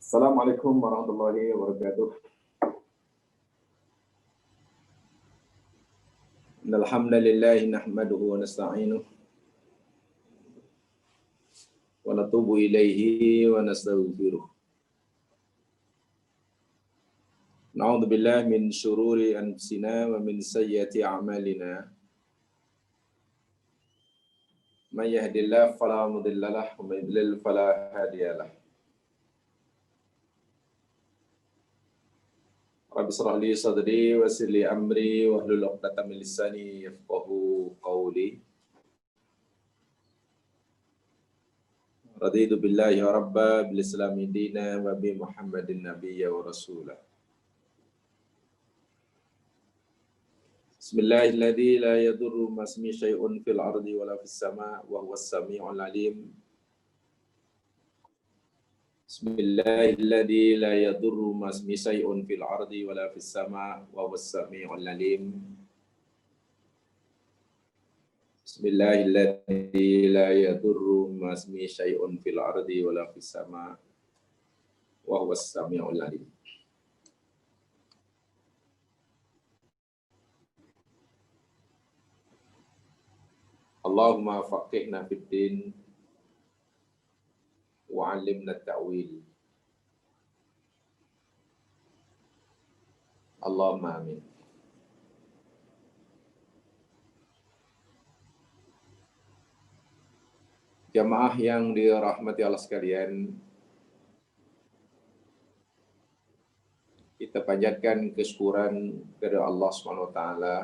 Assalamualaikum warahmatullahi wabarakatuh. Innal hamdalillah nahmaduhu wa nasta'inuhu wa natubu ilaihi wa nastaghfiruh. Na'udzu billahi min syururi anfusina wa min sayyiati a'malina. May yahdihillahu fala mudilla lahu wa may yudlil fala hadiya lahu. Rabbi shrah li sadri wa yassir li amri wahlul 'uqdatam min lisani yafqahu qawli. Raditu billahi rabba bil islami dina wa bi Muhammadin nabiyya wa rasulah. Bismillahilladzi la yadurru masmi syai'un fil ardi wala fis sama' wa huwas sami'ul alim. Bismillahilladzi la yadurru masmi syai'un fil ardi wala fis sama' wa huwas sami'ul alim. Bismillahilladzi la yadurru masmi syai'un fil ardi wala fis sama' wa huwas sami'ul alim. Allahumma faqihna fid din wa 'allimna at-ta'wil. Allahumma amin. Jamaah yang dirahmati Allah sekalian, kita panjatkan kesyukuran kepada Allah Subhanahu wa taala.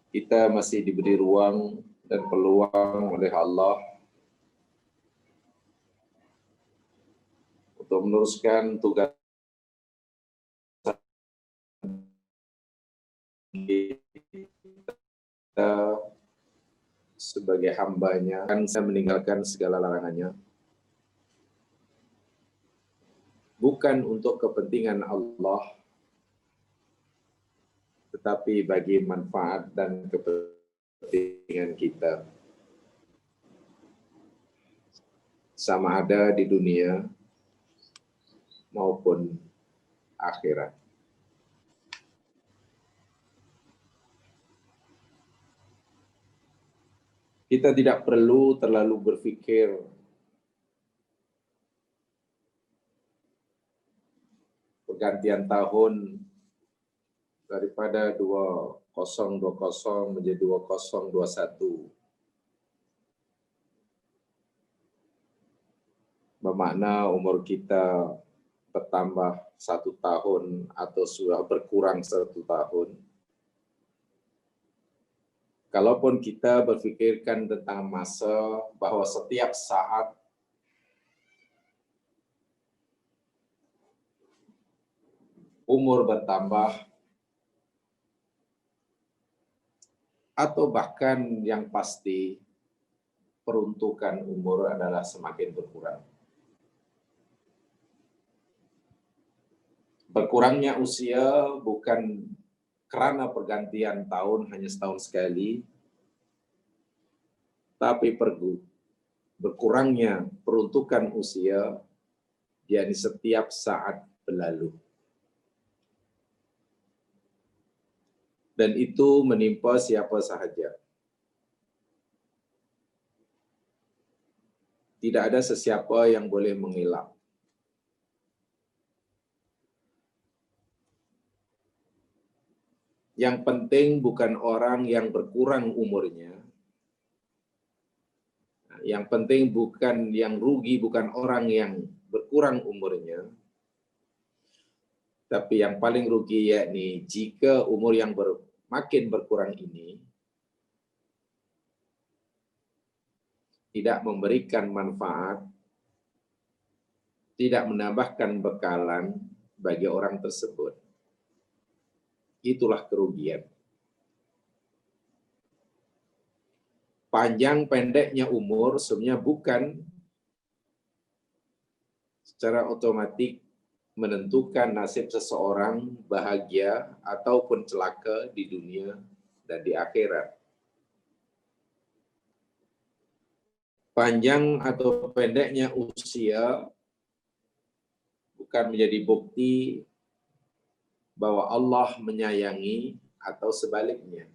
Kita masih diberi ruang dan peluang oleh Allah untuk meneruskan tugas kita sebagai hambanya, kan saya meninggalkan segala larangannya, bukan untuk kepentingan Allah, tetapi bagi manfaat dan kepentingan kita. Sama ada di dunia maupun akhirat. Kita tidak perlu terlalu berpikir pergantian tahun daripada 2020 menjadi 2021. Bermakna umur kita bertambah 1 tahun atau sudah berkurang 1 tahun. Kalaupun kita berpikirkan tentang masa bahwa setiap saat umur bertambah, atau bahkan yang pasti peruntukan umur adalah semakin berkurang. Berkurangnya usia bukan karena pergantian tahun hanya setahun sekali, tapi berkurangnya peruntukan usia yakni setiap saat berlalu. Dan itu menimpa siapa sahaja. Tidak ada sesiapa yang boleh mengelak. Yang penting bukan orang yang berkurang umurnya. Yang penting bukan yang rugi, bukan orang yang berkurang umurnya. Tapi yang paling rugi yakni jika umur yang makin berkurang ini tidak memberikan manfaat, tidak menambahkan bekalan bagi orang tersebut. Itulah kerugian. Panjang pendeknya umur sebenarnya bukan secara otomatis menentukan nasib seseorang bahagia ataupun celaka di dunia dan di akhirat. Panjang atau pendeknya usia bukan menjadi bukti bahwa Allah menyayangi atau sebaliknya.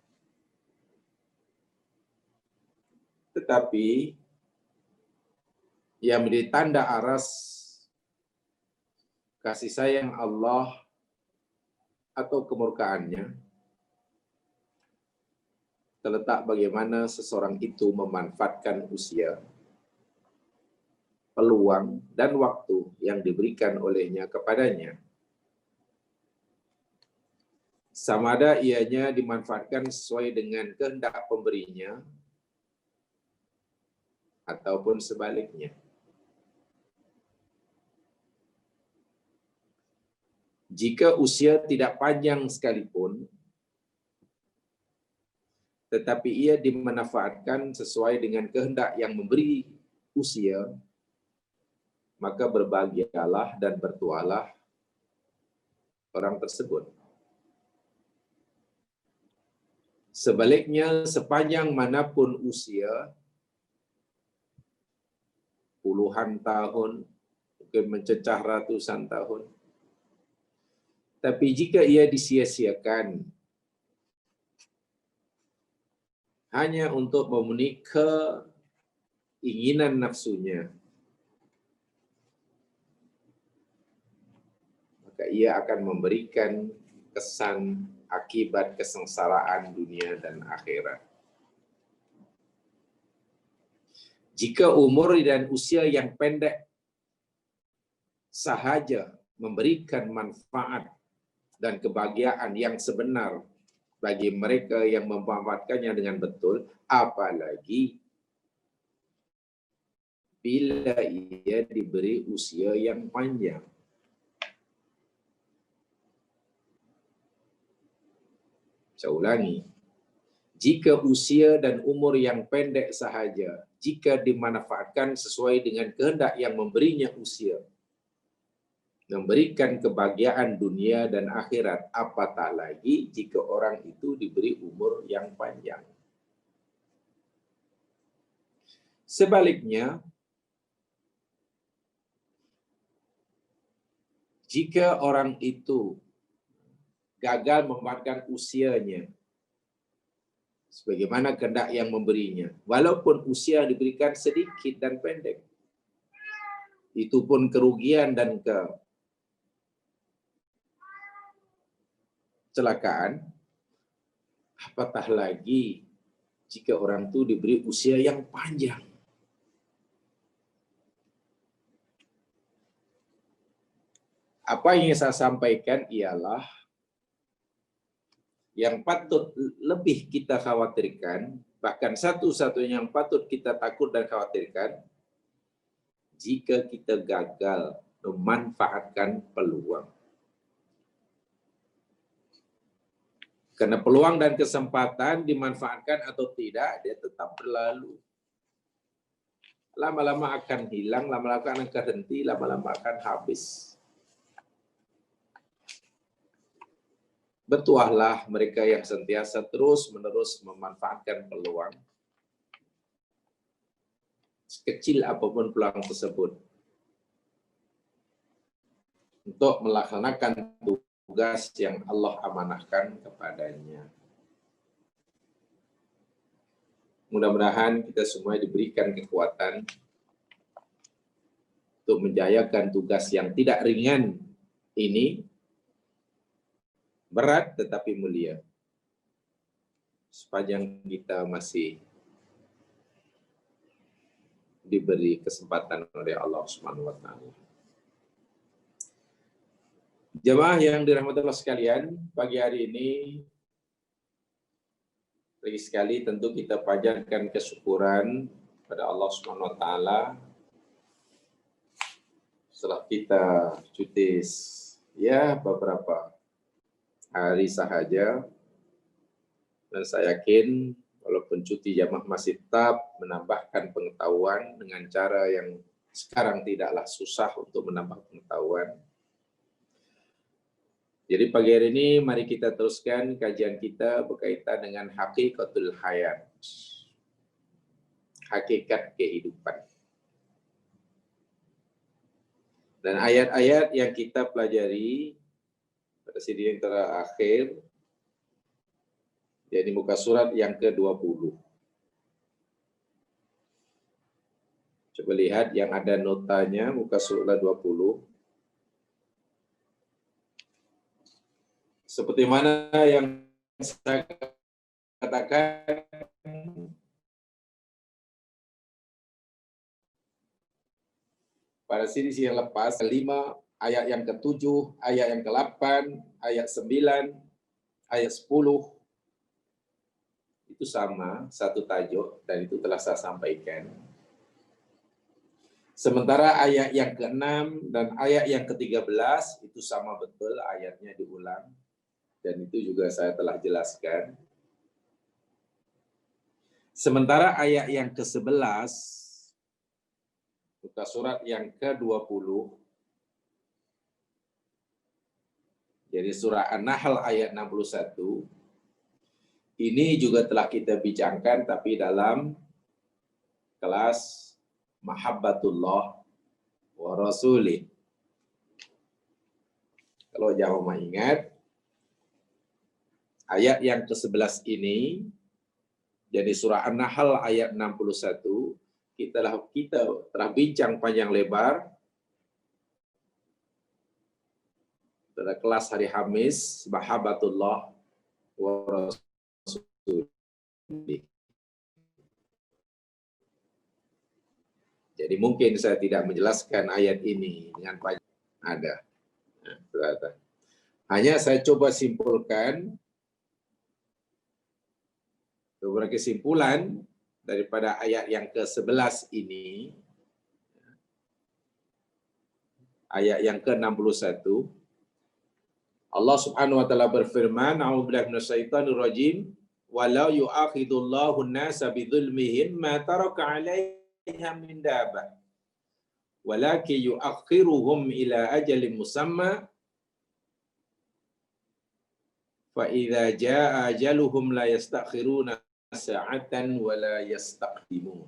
Tetapi yang menjadi tanda aras kasih sayang Allah atau kemurkaannya terletak bagaimana seseorang itu memanfaatkan usia, peluang, dan waktu yang diberikan olehnya kepadanya. Sama ada ianya dimanfaatkan sesuai dengan kehendak pemberinya ataupun sebaliknya. Jika usia tidak panjang sekalipun, tetapi ia dimanfaatkan sesuai dengan kehendak yang memberi usia, maka berbahagialah dan bertualah orang tersebut. Sebaliknya, sepanjang manapun usia, puluhan tahun, mungkin mencecah ratusan tahun, tapi jika ia disia-siakan hanya untuk memenuhi keinginan nafsunya, maka ia akan memberikan kesan akibat kesengsaraan dunia dan akhirat. Jika umur dan usia yang pendek sahaja memberikan manfaat dan kebahagiaan yang sebenar bagi mereka yang memanfaatkannya dengan betul, apalagi bila ia diberi usia yang panjang. Saya ulangi, jika usia dan umur yang pendek sahaja, jika dimanfaatkan sesuai dengan kehendak yang memberinya usia, memberikan kebahagiaan dunia dan akhirat, apatah lagi jika orang itu diberi umur yang panjang. Sebaliknya, jika orang itu gagal memanfaatkan usianya sebagaimana kehendak yang memberinya, walaupun usia diberikan sedikit dan pendek, itu pun kerugian dan kecelakaan, apatah lagi jika orang itu diberi usia yang panjang. Apa yang saya sampaikan ialah yang patut lebih kita khawatirkan, bahkan satu-satunya yang patut kita takut dan khawatirkan, jika kita gagal memanfaatkan peluang. Karena peluang dan kesempatan dimanfaatkan atau tidak, dia tetap berlalu. Lama-lama akan hilang, lama-lama akan terhenti, lama-lama akan habis. Bertuahlah mereka yang sentiasa terus-menerus memanfaatkan peluang, sekecil apapun peluang tersebut, untuk melaksanakan tugas yang Allah amanahkan kepadanya. Mudah-mudahan kita semua diberikan kekuatan untuk menjayakan tugas yang tidak ringan ini, berat tetapi mulia, sepanjang kita masih diberi kesempatan oleh Allah Subhanahu wa taala. Jemaah yang dirahmati Allah sekalian, pagi hari ini lagi sekali tentu kita panjatkan kesyukuran pada Allah Subhanahu wa taala setelah kita cuti ya beberapa hari sahaja, dan saya yakin walaupun cuti jamaah masih tetap menambahkan pengetahuan dengan cara yang sekarang tidaklah susah untuk menambah pengetahuan. Jadi pagi hari ini mari kita teruskan kajian kita berkaitan dengan hakikatul hayat. hakikat kehidupan. Dan ayat-ayat yang kita pelajari pada sidi yang terakhir, jadi muka surat yang ke-20. Coba lihat yang ada notanya, muka surat 20. Seperti mana yang saya katakan, pada sisi yang lepas, 5, ayat yang ke-7, ayat yang ke-8, ayat 9, ayat 10, itu sama, satu tajuk, dan itu telah saya sampaikan. Sementara ayat yang ke-6 dan ayat yang ke-13, itu sama betul, ayatnya diulang, dan itu juga saya telah jelaskan. Sementara ayat yang ke-11, muka surat yang ke-20, jadi surah An-Nahl ayat 61, ini juga telah kita bincangkan, tapi dalam kelas Mahabbatullah wa Rasulih. Kalau jauh ingat, ayat yang ke-11 ini, jadi surah An-Nahl ayat 61, kita telah bincang panjang lebar pada kelas hari Kamis, Mahabbatullah wa Rasulih. Jadi mungkin saya tidak menjelaskan ayat ini dengan panjang. Ada. Hanya saya coba simpulkan beberapa kesimpulan daripada ayat yang ke-11 ini, ayat yang ke-61, Allah Subhanahu wa taala berfirman, a'udzubillahi minasyaitonir rajim, walau yu'akhidullahu an-nasa bidzulmihim ma taraka 'alaiha min dabbah walakin yu'akhiruhum ila ajalin musamma fa idza jaa ajaluhum la yastakhiruna sa'atan wa la yastaqdimun.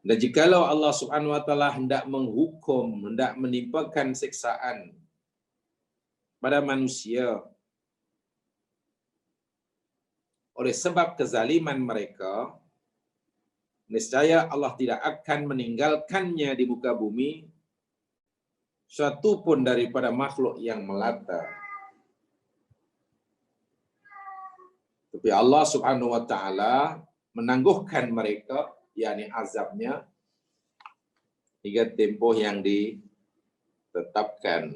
Dan jikalau Allah Subhanahu wa taala hendak menghukum, hendak menimpakan siksaan pada manusia oleh sebab kezaliman mereka, niscaya Allah tidak akan meninggalkannya di muka bumi suatu pun daripada makhluk yang melata. Tapi Allah Subhanahu wa taala menangguhkan mereka, yakni azabnya, hingga tempoh yang ditetapkan.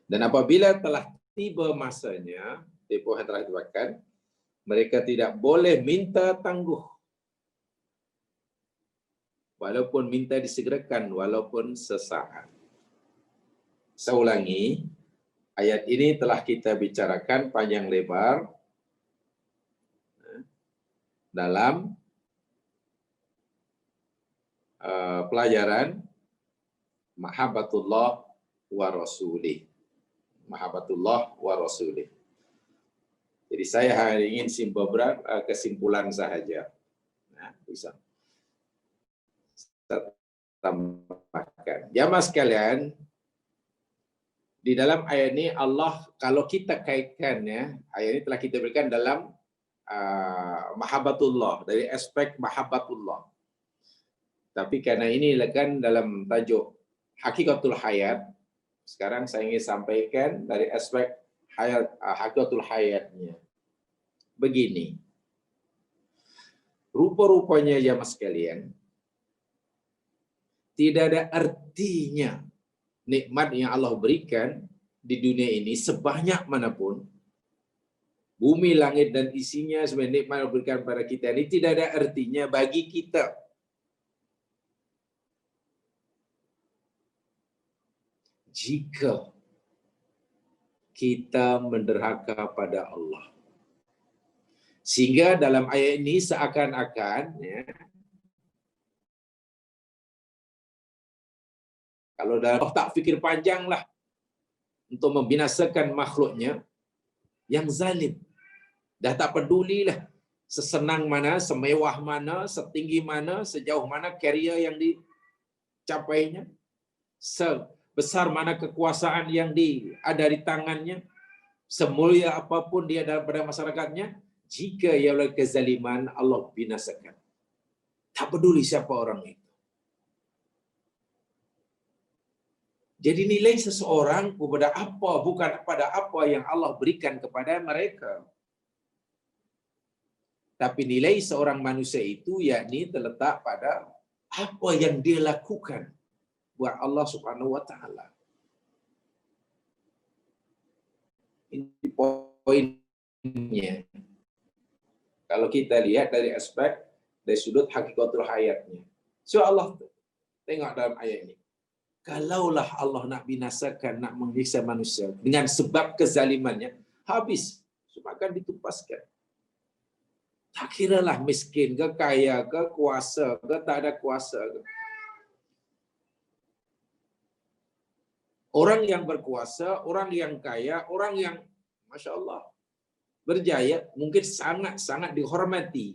Dan apabila telah tiba masanya, tempoh yang telah ditetapkan, mereka tidak boleh minta tangguh, walaupun minta disegerakan, walaupun sesaat. Saya ulangi, ayat ini telah kita bicarakan panjang lebar dalam pelajaran Mahabbatullah wa Rasulih. Mahabbatullah wa Rasulih. Jadi saya hari ingin beberapa kesimpulan sahaja. Nah, bisa saya tambahkan. Jamaah sekalian, di dalam ayat ini Allah, kalau kita kaitkan ya, ayat ini telah kita berikan dalam Mahabbatullah, dari aspek Mahabbatullah. Tapi karena ini kan dalam tajuk Hakikatul Hayat, sekarang saya ingin sampaikan dari aspek Hakikatul Hayatnya. Begini, rupa-rupanya jamaah sekalian, tidak ada artinya nikmat yang Allah berikan di dunia ini sebanyak manapun, bumi, langit, dan isinya, sebenarnya nikmat yang Allah berikan pada kita ini tidak ada artinya bagi kita jika kita menderhaka pada Allah. Sehingga dalam ayat ini seakan-akan ya, Kalau Allah tak fikir panjang lah untuk membinasakan makhluknya yang zalim. Dah tak pedulilah sesenang mana, semewah mana, setinggi mana, sejauh mana karier yang dicapainya, sebesar mana kekuasaan yang ada di tangannya, semulia apapun dia pada masyarakatnya, jika ia melakukan kezaliman, Allah binasakan. Tak peduli siapa orang itu. Jadi nilai seseorang kepada apa, bukan pada apa yang Allah berikan kepada mereka. Tapi nilai seorang manusia itu yakni terletak pada apa yang dia lakukan buat Allah Subhanahu wa taala. Ini poinnya. Kalau kita lihat dari aspek dari sudut hakikatul hayatnya. So Allah tengok dalam ayat ini. Kalaulah Allah nak binasakan, nak menyiksa manusia dengan sebab kezalimannya, habis. Semua akan ditupaskan. Tak kiralah miskin ke, kaya ke, kuasa ke, tak ada kuasa ke. Orang yang berkuasa, orang yang kaya, orang yang Masya Allah berjaya, mungkin sangat-sangat dihormati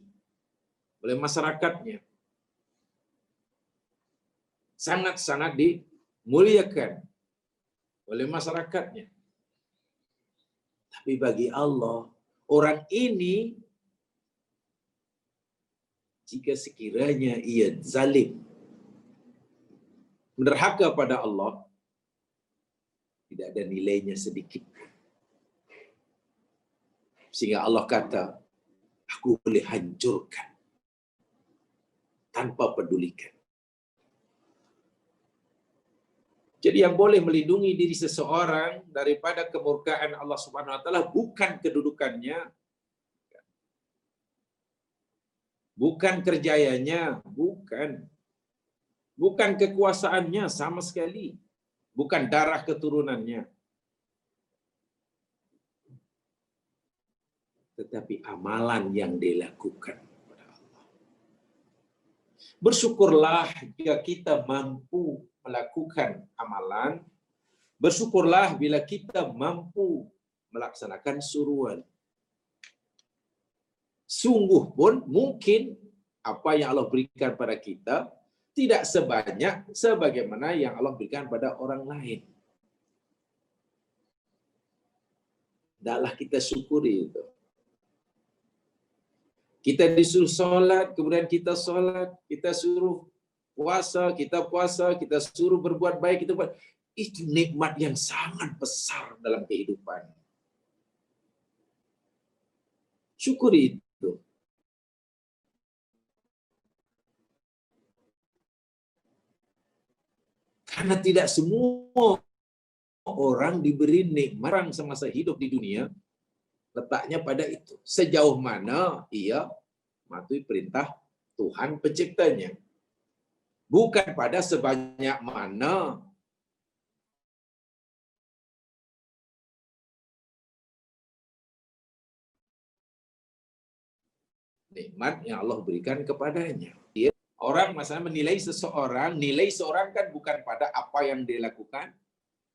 oleh masyarakatnya. Sangat-sangat dimuliakan oleh masyarakatnya. Tapi bagi Allah, orang ini jika sekiranya ia zalim, menderhaka pada Allah, tidak ada nilainya sedikit. Sehingga Allah kata, aku boleh hancurkan tanpa pedulikan. Jadi yang boleh melindungi diri seseorang daripada kemurkaan Allah Subhanahu wa taala bukan kedudukannya, bukan kerjayanya, bukan kekuasaannya sama sekali, bukan darah keturunannya, tetapi amalan yang dilakukan kepada Allah. Bersyukurlah jika kita mampu melakukan amalan, bersyukurlah bila kita mampu melaksanakan suruhan. Sungguh pun mungkin apa yang Allah berikan pada kita tidak sebanyak sebagaimana yang Allah berikan pada orang lain. Hendaklah kita syukuri itu. Kita disuruh solat, kemudian kita solat, kita suruh puasa, kita suruh berbuat baik, kita buat. Itu nikmat yang sangat besar dalam kehidupan. Syukuri itu. Karena tidak semua orang diberi nikmat semasa hidup di dunia, letaknya pada itu. Sejauh mana ia mematuhi perintah Tuhan penciptanya. Bukan pada sebanyak mana nikmat yang Allah berikan kepadanya. Orang masalah menilai seseorang, nilai seorang kan bukan pada apa yang dia lakukan,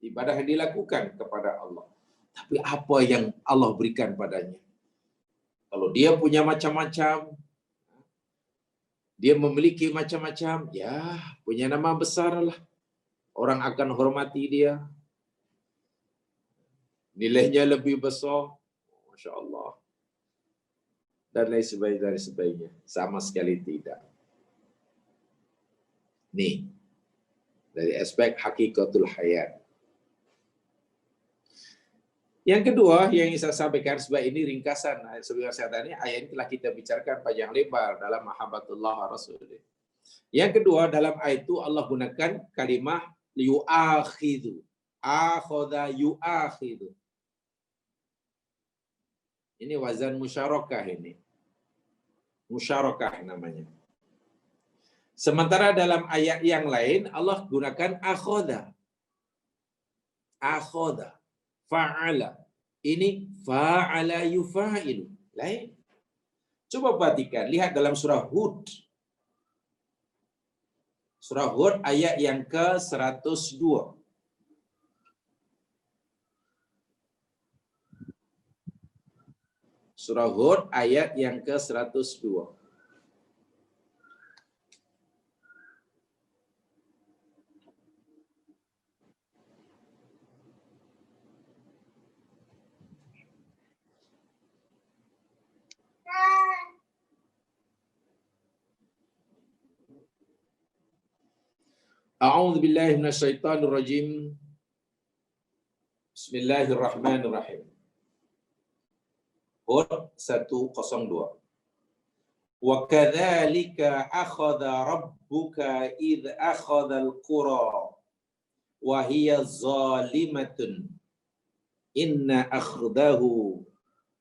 ibadah yang dilakukan kepada Allah, tapi apa yang Allah berikan padanya. Kalau dia punya macam-macam, dia memiliki macam-macam, ya punya nama besar lah. Orang akan hormati dia. Nilainya lebih besar. Masya Allah. Dan lain sebagainya. Sama sekali tidak. Nih, dari aspek hakikatul hayat. Yang kedua yang ingin saya sampaikan, sebab ini ringkasan sebagaimana saya tadi, ayat ini telah kita bicarakan panjang lebar dalam Mahabbatullah Rasulullah. Yang kedua, dalam ayat itu Allah gunakan kalimah yu'akhidhu. Akhadha yu'akhidhu. Ini wazan musyarakah ini. Musyarakah namanya. Sementara dalam ayat yang lain Allah gunakan akhadha. Akhadha. Fa'ala. Ini fa'ala yufa'ilu. Lain. Coba perhatikan, lihat dalam surah Hud. Surah Hud ayat yang ke-102. Surah Hud ayat yang ke-102. A'udzu billahi minasyaitonir rajim. Bismillahirrahmanirrahim. Hud 102. Wa kadzalika akhadha rabbuka idh akhadha al-qura wa hiya zalimatun inna akhdahu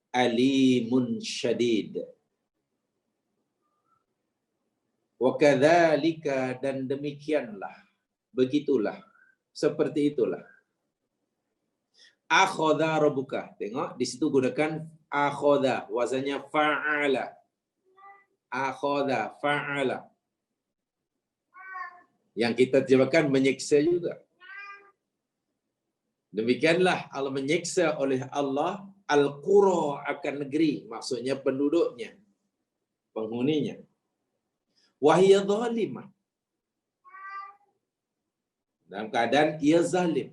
alimun syadid. Wa kadzalika, dan demikianlah, begitulah, seperti itulah. Akhadha rabbuka. Tengok di situ gunakan akhadha, wazannya fa'ala. Akhadha fa'ala. Yang kita terjemahkan menyiksa juga. Demikianlah Allah menyiksa oleh Allah al-qura, akan negeri, maksudnya penduduknya, penghuninya. Wahia zalimah, dalam keadaan ia zalim.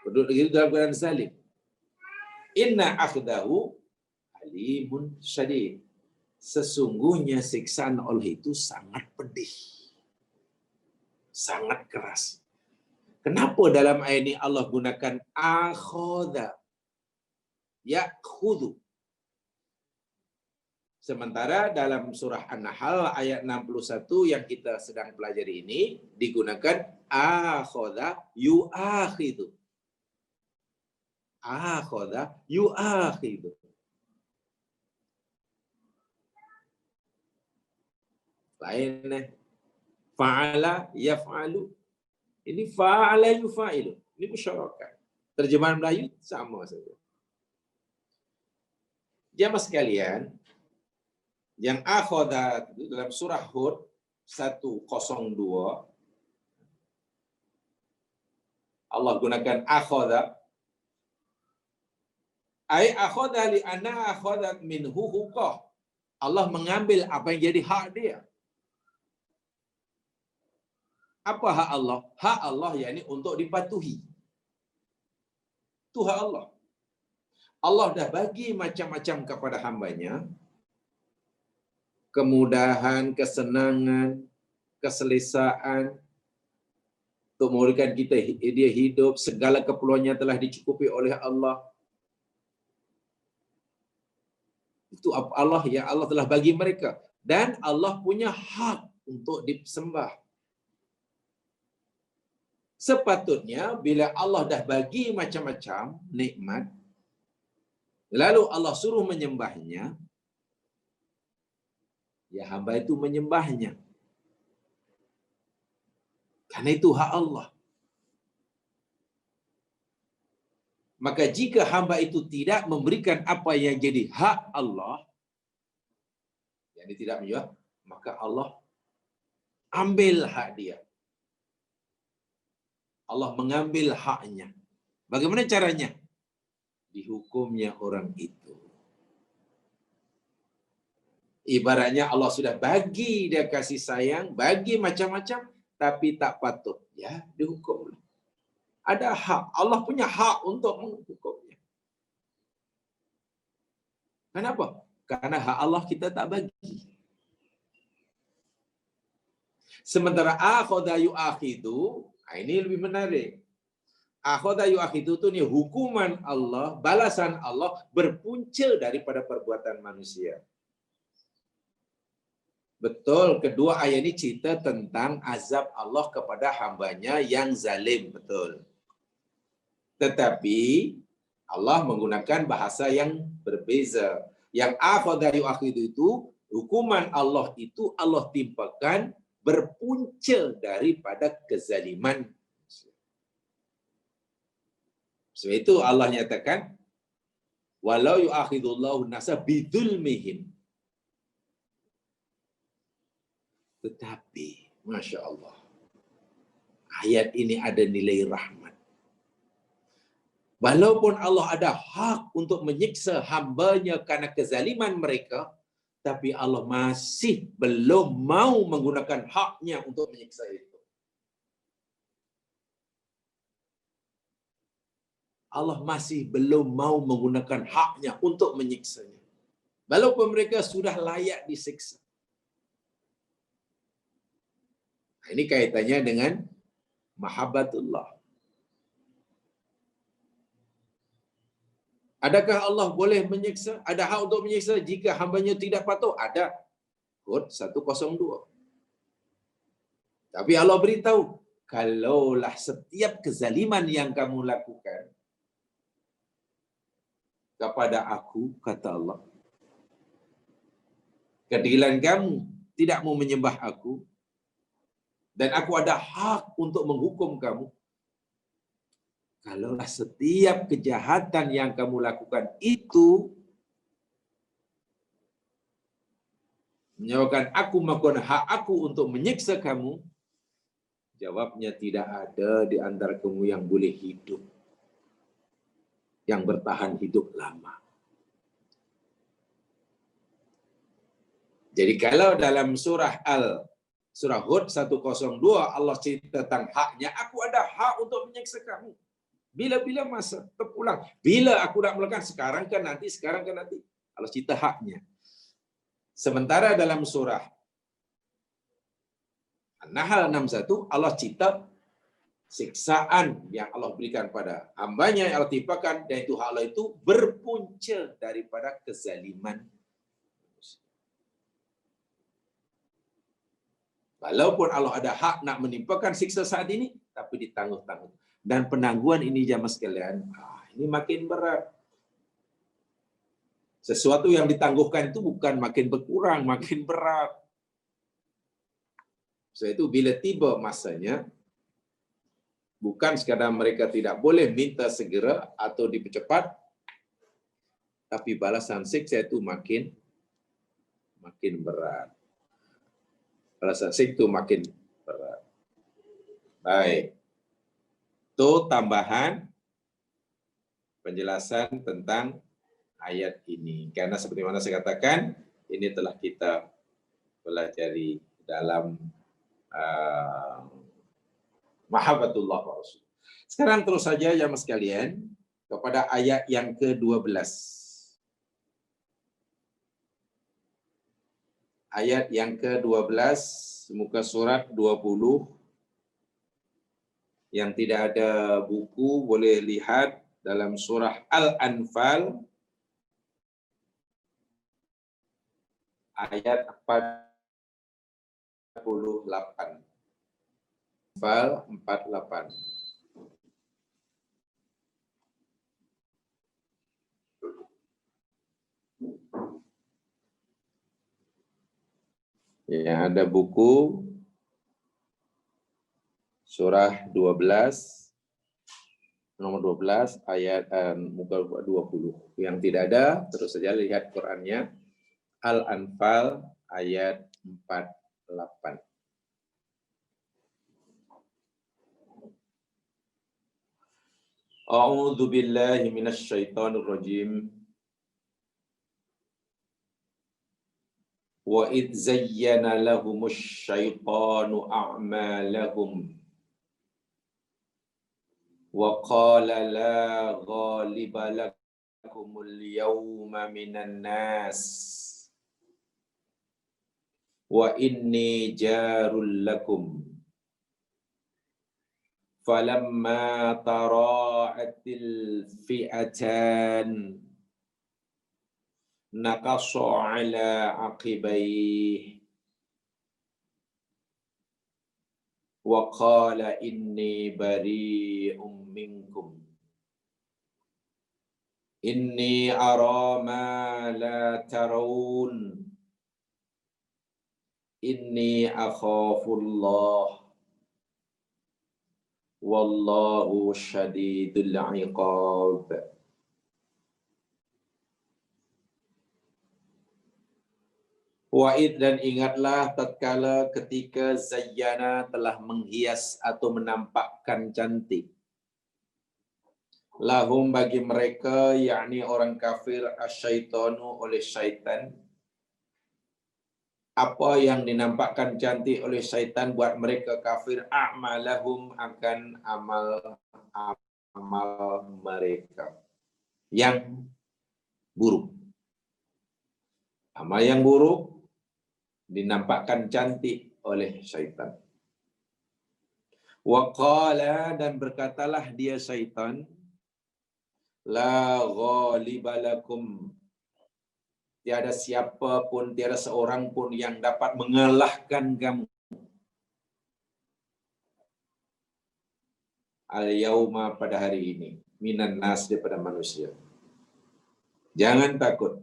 Penduduk negeri dalam keadaan zalim. Inna akhdahu alimun syadid. Sesungguhnya siksaan Allah itu sangat pedih, sangat keras. Kenapa dalam ayat ini Allah gunakan akhadha, ya'khudhu, sementara dalam surah An-Nahl ayat 61 yang kita sedang pelajari ini digunakan akhadha yu'akhidhu. Akhadha yu'akhidhu. Lain fa'ala yaf'alu. Ini fa'ala yufa'ilu. Ini musyarakat. Terjemahan Melayu sama saja. Jamaah sekalian, yang akhadha dalam surah Hud 102, Allah gunakan akhadha. Ai akhadha li anna akhadhat minhu huquq. Allah mengambil apa yang jadi hak dia. Apa hak Allah? Hak Allah yakni untuk dipatuhi. Itu hak Allah. Allah dah bagi macam-macam kepada hambanya. Kemudahan, kesenangan, keselesaan untuk memberikan kita dia hidup, segala keperluannya telah dicukupi oleh Allah. Itu Allah yang Allah telah bagi mereka, dan Allah punya hak untuk disembah. Sepatutnya bila Allah dah bagi macam-macam nikmat, lalu Allah suruh menyembahnya, ya hamba itu menyembahnya. Karena itu hak Allah. Maka jika hamba itu tidak memberikan apa yang jadi hak Allah, yang dia tidak menyembah, maka Allah ambil hak dia. Allah mengambil haknya. Bagaimana caranya? Dihukumnya orang itu. Ibaratnya Allah sudah bagi dia kasih sayang, bagi macam-macam, tapi tak patut, ya dihukum. Ada hak, Allah punya hak untuk menghukumnya. Kenapa? Karena hak Allah kita tak bagi. Sementara akhadha yu'akhidhu, ini lebih menarik. Akhadha yu'akhidhu itu ni hukuman Allah, balasan Allah berpunca daripada perbuatan manusia. Betul, kedua ayat ini cerita tentang azab Allah kepada hambanya yang zalim, betul. Tetapi Allah menggunakan bahasa yang berbeza. Yang akhadha yu'akhidhu itu, hukuman Allah itu Allah timpakan berpunca daripada kezaliman. Sebab itu Allah nyatakan, walau yu'akhidullahu nasa bidzulmihim. Tetapi Masya Allah. Ayat ini ada nilai rahmat. Walaupun Allah ada hak untuk menyiksa hambanya karena kezaliman mereka, tapi Allah masih belum mau menggunakan haknya untuk menyiksa itu. Allah masih belum mau menggunakan haknya untuk menyiksanya. Walaupun mereka sudah layak disiksa. Ini kaitannya dengan mahabbatullah. Adakah Allah boleh menyiksa? Ada hak untuk menyiksa jika hambanya tidak patuh? Ada. Hud 102. Tapi Allah beritahu, kalaulah setiap kezaliman yang kamu lakukan kepada aku, kata Allah, keadilan kamu tidak mau menyembah aku, dan aku ada hak untuk menghukum kamu, kalaulah setiap kejahatan yang kamu lakukan itu menyebabkan aku melakukan hak aku untuk menyiksa kamu, jawabnya tidak ada di antara kamu yang boleh hidup, yang bertahan hidup lama. Jadi kalau dalam surah Hud 102 Allah cerita tentang haknya, aku ada hak untuk menyiksa kamu. Bila-bila masa terulang. Bila aku nak melakukan, sekarang kan nanti. Allah cerita haknya. Sementara dalam surah An-Nahl 61 Allah cerita siksaan yang Allah berikan pada hambanya yang Allah timpakan, dan itu hak Allah itu berpunca daripada kezaliman. Walaupun Allah ada hak nak menimpakan siksa saat ini, tapi ditangguh-tangguh. Dan penangguhan ini jamaah sekalian, ini makin berat. Sesuatu yang ditangguhkan itu bukan makin berkurang, makin berat. Sebab itu bila tiba masanya, bukan sekadar mereka tidak boleh minta segera atau dipercepat, tapi balasan siksa itu makin berat. Balasan siksa itu makin berat. Baik. Itu tambahan penjelasan tentang ayat ini. Karena seperti mana saya katakan, ini telah kita pelajari dalam mahabbatullah wa rasul. Sekarang terus saja jamaah sekalian kepada ayat yang ke-12. Ayat yang ke-12 muka surat 20. Yang tidak ada buku boleh lihat dalam surah Al-Anfal ayat 48. Anfal 48. Yang ada buku surah 12 nomor 12 ayat muka 20. Yang tidak ada terus saja lihat Qur'annya Al-Anfal ayat 48. A'udzu billahi minasy syaithanir rajim. Wa idz zayyana lahumusy syaitanu a'malahum wa qala la ghaliba lakumul yawma minan nas wa inni jarul lakum falamma tara'atil fi'atan naqasha ala aqibayhi wa qala inni bari'um minkum inni ara ma la tarawun inni akhafullah wallahu syadidul iqab. Wa'id dan ingatlah tatkala ketika zayyana telah menghias atau menampakkan cantik. Lahum bagi mereka, yakni orang kafir, asyaitanu oleh syaitan. Apa yang dinampakkan cantik oleh syaitan buat mereka kafir, a'malahum akan amal mereka yang buruk. Amal yang buruk dinampakkan cantik oleh syaitan. Waqala dan berkatalah dia syaitan, la ghaliba lakum, tiada siapa pun, tiada seorang pun yang dapat mengalahkan kamu. Al-yauma pada hari ini, minan nas daripada manusia. Jangan takut.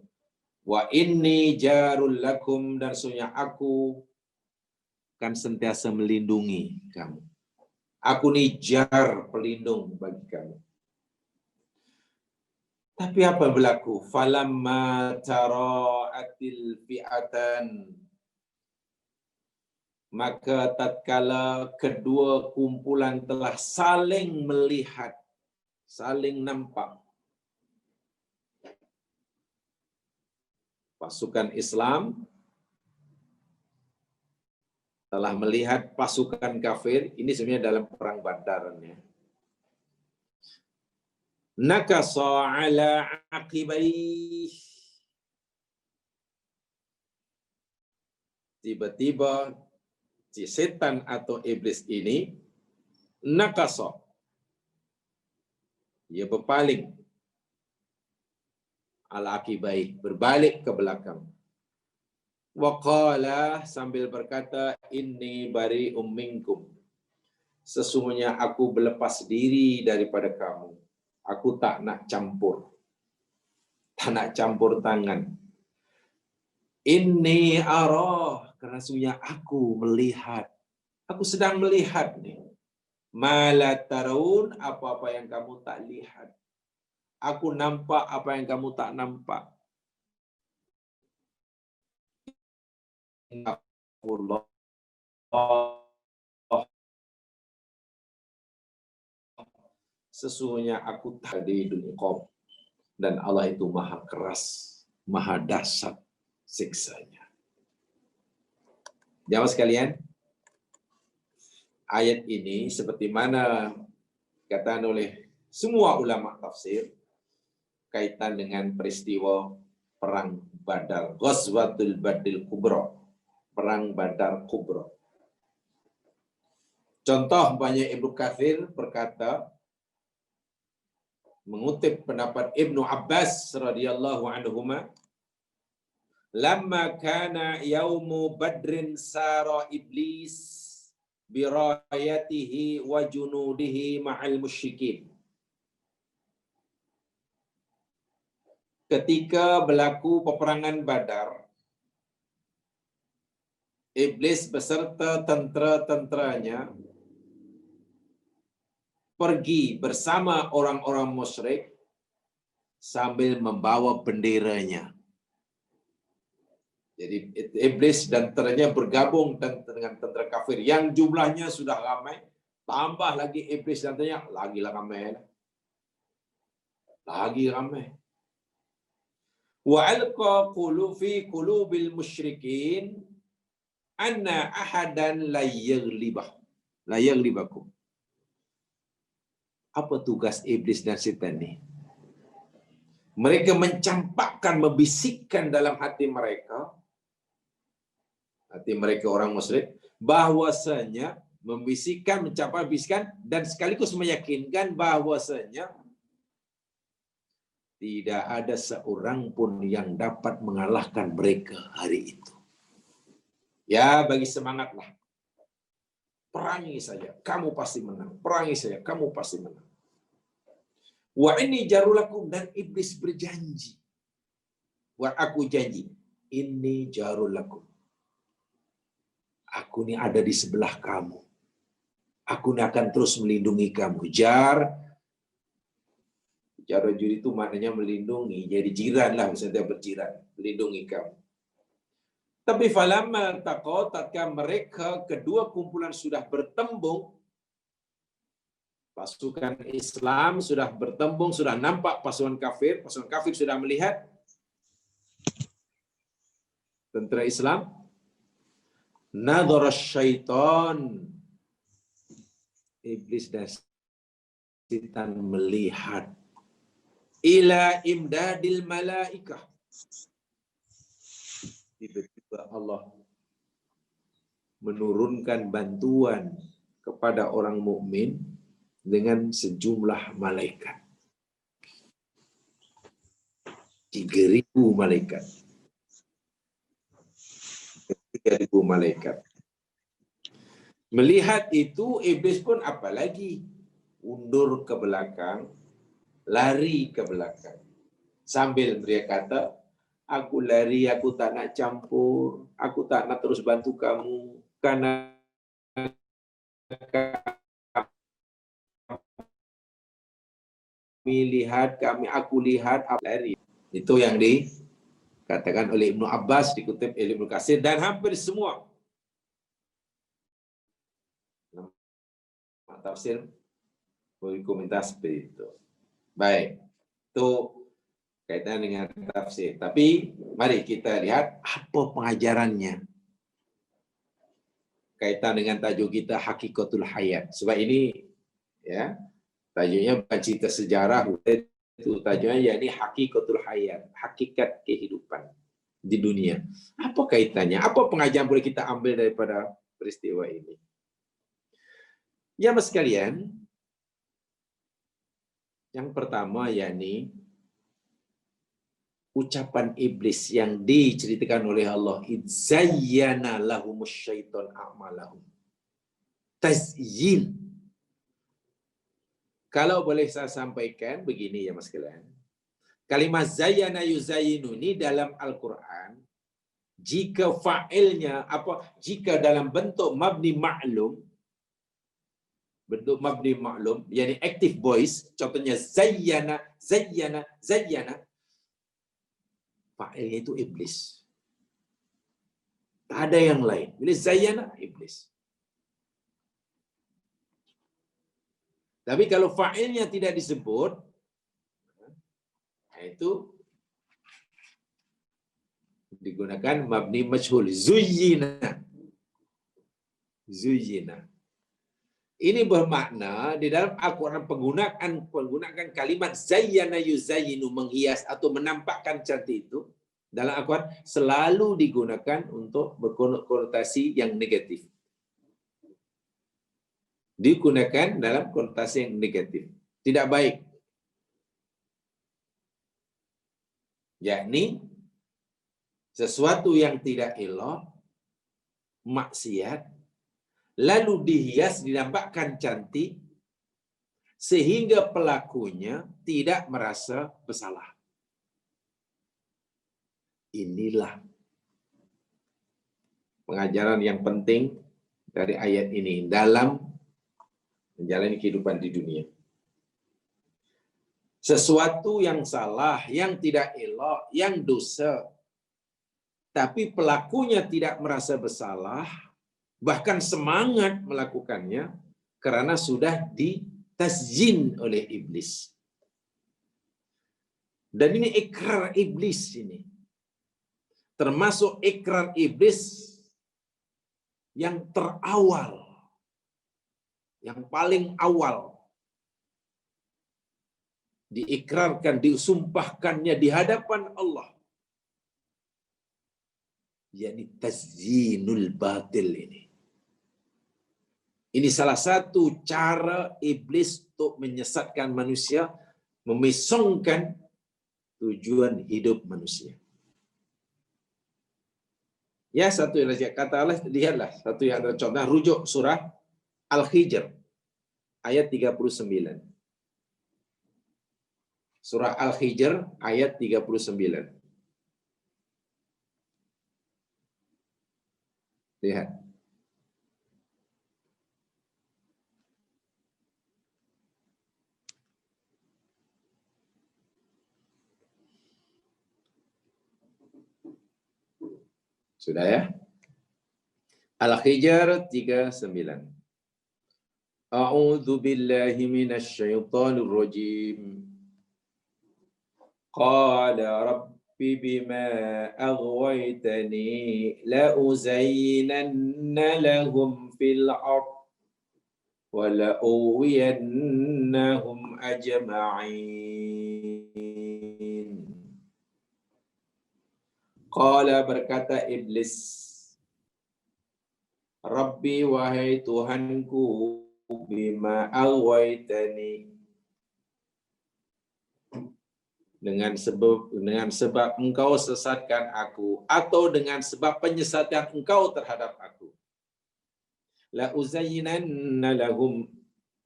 Wa inni jarul lakum, dan sesungguhnya aku akan sentiasa melindungi kamu. Aku ni jar, pelindung bagi kamu. Tapi apa berlaku? Falamma tara'atil fi'atan, maka tatkala kedua kumpulan telah saling melihat, saling nampak, pasukan Islam telah melihat pasukan kafir. Ini sebenarnya dalam perang Badar, ya. Nakasa ala aqibai, tiba-tiba si setan atau iblis ini nakasa, ia berpaling, ala aqibai, berbalik ke belakang. Waqala, sambil berkata, inni bari'um minkum, sesungguhnya aku berlepas diri daripada kamu. Aku tak nak campur, tak nak campur tangan. Inni arah, karena sesungguhnya aku melihat, aku sedang melihat nih. Mala taraun, apa-apa yang kamu tak lihat. Aku nampak apa yang kamu tak nampak. Allah, sesungguhnya aku tadidul iqab, dan Allah itu maha keras, maha dahsyat siksanya. Jamaah sekalian, ayat ini seperti mana dikatakan oleh semua ulama tafsir, kaitan dengan peristiwa perang Badar, Ghazwatul Badril Kubra, perang Badar Kubra. Contoh banyak Ibnu Katsir berkata, mengutip pendapat Ibnu Abbas radhiyallahu anhuma, lamma kana yaumu badrin sara iblis birayatihi wa junudihi ma'al musyrikin. Ketika berlaku peperangan Badar, iblis beserta tentera-tenteranya pergi bersama orang-orang musyrik sambil membawa benderanya. Jadi iblis dan tenteranya bergabung dengan tentera kafir yang jumlahnya sudah ramai, tambah lagi iblis dan tenteranya lagilah ramai. Lagi ramai. Wa alqa fi qulubil musyrikin anna ahadan la yaghlibakum. Apa tugas iblis dan setan ini? Mereka mencampakkan, membisikkan dalam hati mereka orang musyrik, bahwasanya membisikkan, mencampakkan dan sekaligus meyakinkan bahwasanya tidak ada seorang pun yang dapat mengalahkan mereka hari itu. Ya, bagi semangatlah. Perangi saja, kamu pasti menang. Perangi saja, kamu pasti menang. Wa inni jarulakum, dan iblis berjanji. Buat aku janji. Inni jarulakum. Aku ni ada di sebelah kamu. Aku ni akan terus melindungi kamu. Jar rajul itu maknanya melindungi. Jadi jiran lah, misalnya berjiran. Melindungi kamu. Tapi falamma taqaw, tatkala mereka kedua kumpulan sudah bertembung, pasukan Islam sudah bertembung, sudah nampak pasukan kafir sudah melihat tentara Islam. Nadhara syaitan, iblis dan setan melihat ila imdadil malaikah. Tiba-tiba Allah menurunkan bantuan kepada orang mukmin dengan sejumlah malaikat. 3.000 malaikat. 3.000 malaikat. Melihat itu, iblis pun apalagi undur ke belakang, lari ke belakang. Sambil dia kata, aku lari, aku tak nak campur, aku tak nak terus bantu kamu, karena aku lihat, aku lari. Itu yang dikatakan oleh Ibnu Abbas, dikutip oleh Ibnu Katsir, dan hampir semua tafsir berkomentar seperti itu. Baik, itu kaitan dengan tafsir. Tapi mari kita lihat apa pengajarannya kaitan dengan tajuk kita Hakikatul Hayat. Sebab ini ya tajuknya bukan cerita sejarah, itu tajuknya yakni Hakikatul Hayat, hakikat kehidupan di dunia. Apa kaitannya? Apa pengajaran boleh kita ambil daripada peristiwa ini? Ya, mas sekalian, yang pertama yakni ucapan iblis yang diceritakan oleh Allah, zayyana lahumus syaiton a'malahum. Tazyin. Kalau boleh saya sampaikan begini ya mas sekalian. Kalimat zayyana yuzayyinu ini dalam Al-Qur'an, jika fa'ilnya jika dalam bentuk mabni ma'lum, yakni active voice, contohnya zayyana, fa'ilnya itu iblis. Tak ada yang lain. Bila zayyana, iblis. Tapi kalau fa'ilnya tidak disebut, itu digunakan mabni majhul. Zuyyina. Ini bermakna di dalam Al-Quran penggunaan kalimat zayyana yuzayyinu, menghias atau menampakkan cantik itu, dalam Al-Quran selalu digunakan untuk berkonotasi yang negatif. Digunakan dalam konotasi yang negatif. Tidak baik. Yakni sesuatu yang tidak elok, maksiat, lalu dihias, dinampakkan cantik, sehingga pelakunya tidak merasa bersalah. Inilah pengajaran yang penting dari ayat ini dalam menjalani kehidupan di dunia. Sesuatu yang salah, yang tidak elok, yang dosa, tapi pelakunya tidak merasa bersalah, bahkan semangat melakukannya karena sudah ditazyin oleh iblis. Dan ini ikrar iblis ini. Termasuk ikrar iblis yang terawal, yang paling awal diikrarkan, disumpahkannya di hadapan Allah, yakni tazyinul batil ini. Ini salah satu cara iblis untuk menyesatkan manusia, memesongkan tujuan hidup manusia. Ya, satu yang kata Allah, lihatlah satu yang ada contoh, rujuk surah Al-Hijr ayat 39. Surah Al-Hijr ayat 39. Lihat. Sudah ya? Al-Hijr 39. A'udzu billahi minasy syaithanir rajim. Qala rabbi bima aghwaytani la uzayyinanna lahum fil ardh wa la ughwiyannahum ajma'in. Qala, berkata iblis, Rabbi, wahai Tuhanku, bima aghwaytani, dengan sebab engkau sesatkan aku, atau dengan sebab penyesatan engkau terhadap aku. La uzayyinanna lahum,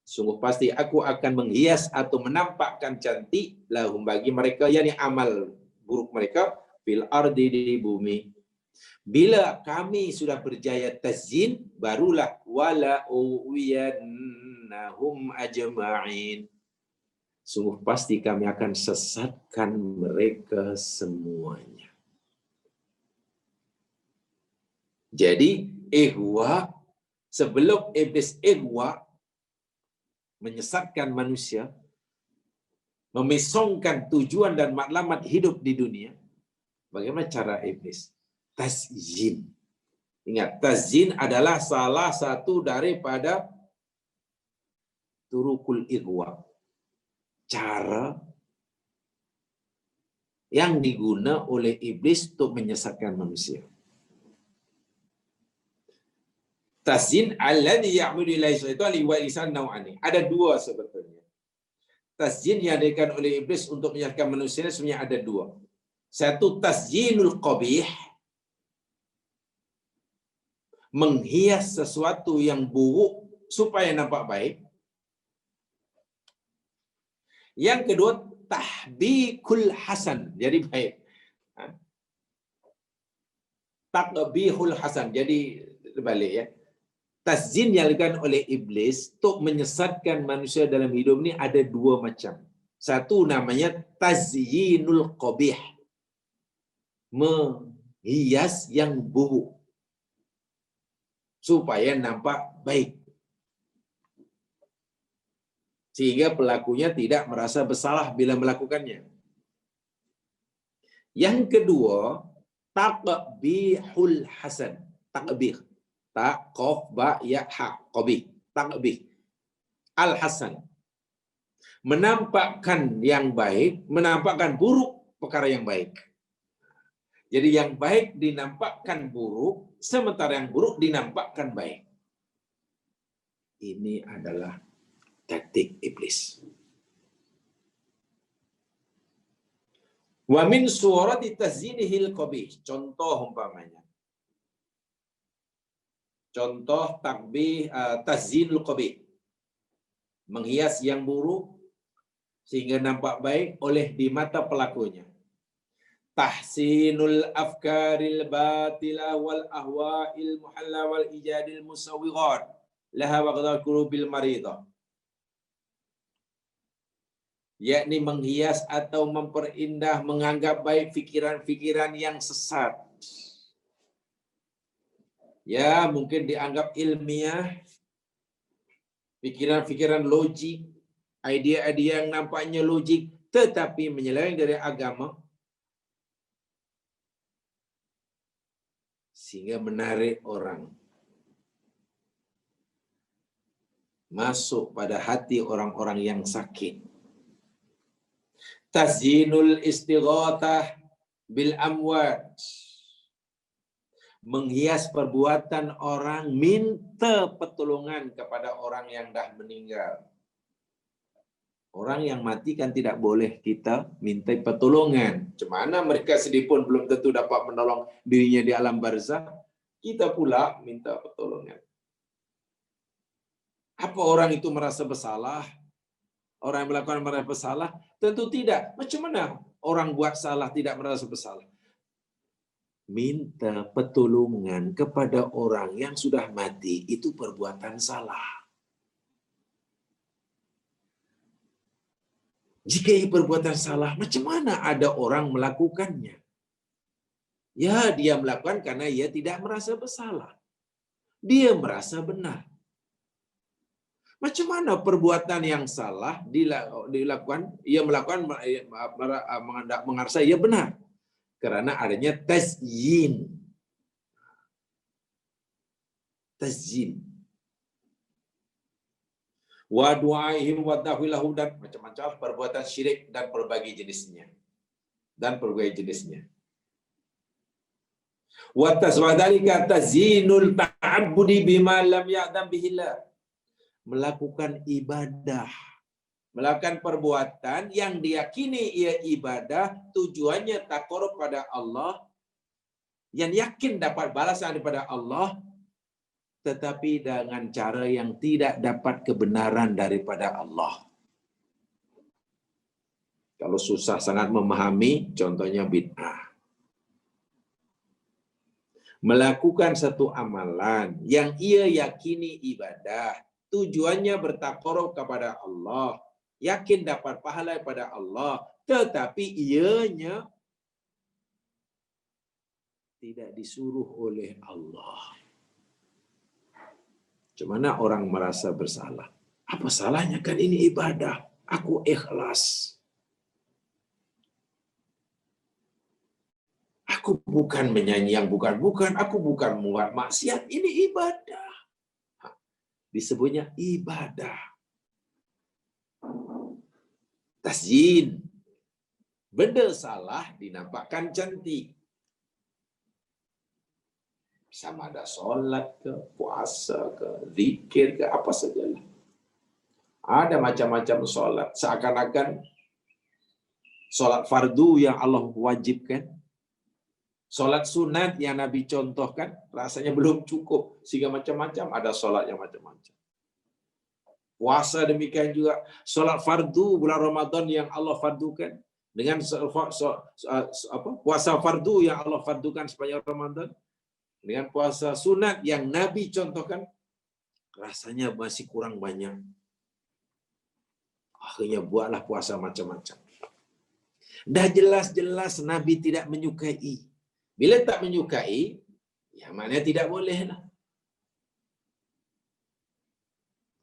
sungguh pasti aku akan menghias atau menampakkan cantik lahum, bagi mereka, yakni amal buruk mereka, fil ardi, di bumi. Bila kami sudah berjaya tazyin, barulah wala uwiyannahum ajma'in, sungguh pasti kami akan sesatkan mereka semuanya. Jadi ihwa, sebelum iblis ihwa, menyesatkan manusia, memisongkan tujuan dan matlamat hidup di dunia, bagaimana cara iblis? Tazyin. Ingat, tazyin adalah salah satu daripada turukul ihwa, cara yang diguna oleh iblis untuk menyesatkan manusia. Tazyin alladhi ya'budu ilaihi syaitan liwalisan naw'ani. Ada dua sebetulnya. Tazyin yang dilakukan oleh iblis untuk menyesatkan manusia sebenarnya ada dua. Satu, tazyinul qabih, menghias sesuatu yang buruk supaya nampak baik. Yang kedua, tahbikul hasan, jadi baik. Takbihul hasan, jadi terbalik ya. Tazyin yang dilakukan oleh iblis untuk menyesatkan manusia dalam hidup ini ada dua macam. Satu namanya tazyinul qabih, menghias yang buruk supaya nampak baik, sehingga pelakunya tidak merasa bersalah bila melakukannya. Yang kedua, takbihul hasan. Takbih, ta qaf ba ya ha, qabih, takbih al hasan, menampakkan yang baik, menampakkan buruk perkara yang baik. Jadi yang baik dinampakkan buruk, sementara yang buruk dinampakkan baik. Ini adalah taktik iblis. Wa min surati tazyinihil qabih. Contoh umpamanya. Contoh takbih tazyinul qabih. Menghias yang buruk sehingga nampak baik oleh di mata pelakunya. Tahsinul afkaril batila wal ahwa'il muhalla wal ijadil musawwirat laha wa qadar qulubil maridah, yakni menghias atau memperindah, menganggap baik fikiran-fikiran yang sesat. Ya, mungkin dianggap ilmiah, pikiran-pikiran logik, idea-idea yang nampaknya logik tetapi menyeleweng dari agama, sehingga menarik orang masuk pada hati orang-orang yang sakit. Tazyinul istighatsah bil amwat, menghias perbuatan orang minta pertolongan kepada orang yang dah meninggal. Orang yang mati kan tidak boleh kita minta pertolongan. Cemana mereka sedih pun belum tentu dapat menolong dirinya di alam barzakh. Kita pula minta pertolongan. Apa orang itu merasa bersalah? Orang yang melakukan merasa bersalah? Tentu tidak. Macam mana orang buat salah tidak merasa bersalah? Minta pertolongan kepada orang yang sudah mati itu perbuatan salah. Jika ia perbuatan salah, macam mana ada orang melakukannya? Ya, dia melakukan karena ia tidak merasa bersalah. Dia merasa benar. Macam mana perbuatan yang salah dilakukan, ia melakukan mengarsa ia benar? Karena adanya tazyin. Tazyin. Wa du'aihim wa dahwilahu, dan macam-macam perbuatan syirik dan berbagai jenisnya. Wa taswadalika tazinul ta'abbudi bima lam ya'dam bihillah. Melakukan ibadah, melakukan perbuatan yang diyakini ia ibadah, tujuannya taqarrub pada Allah, yang yakin dapat balasan daripada Allah, tetapi dengan cara yang tidak dapat kebenaran daripada Allah. Kalau susah sangat memahami, contohnya bid'ah. Melakukan satu amalan yang ia yakini ibadah, tujuannya bertaqarrub kepada Allah, yakin dapat pahala daripada Allah, tetapi ianya tidak disuruh oleh Allah. Macam mana orang merasa bersalah? Apa salahnya, kan ini ibadah, aku ikhlas. Aku bukan menyanyi yang bukan-bukan, aku bukan membuat maksiat, ini ibadah. Disebutnya ibadah. Tazyin. Benda salah dinampakkan cantik. Sama ada solat ke, puasa ke, zikir ke, apa sajalah. Ada macam-macam solat. Seakan-akan solat fardu yang Allah wajibkan, solat sunat yang Nabi contohkan, rasanya belum cukup. Sehingga macam-macam, ada solat yang macam-macam. Puasa demikian juga. Solat fardu bulan Ramadan yang Allah fardukan, dengan puasa fardu yang Allah fardukan sepanjang Ramadan, dengan puasa sunat yang Nabi contohkan, rasanya masih kurang banyak. Akhirnya buatlah puasa macam-macam. Dah jelas-jelas Nabi tidak menyukai. Bila tak menyukai, ya maknanya tidak boleh lah.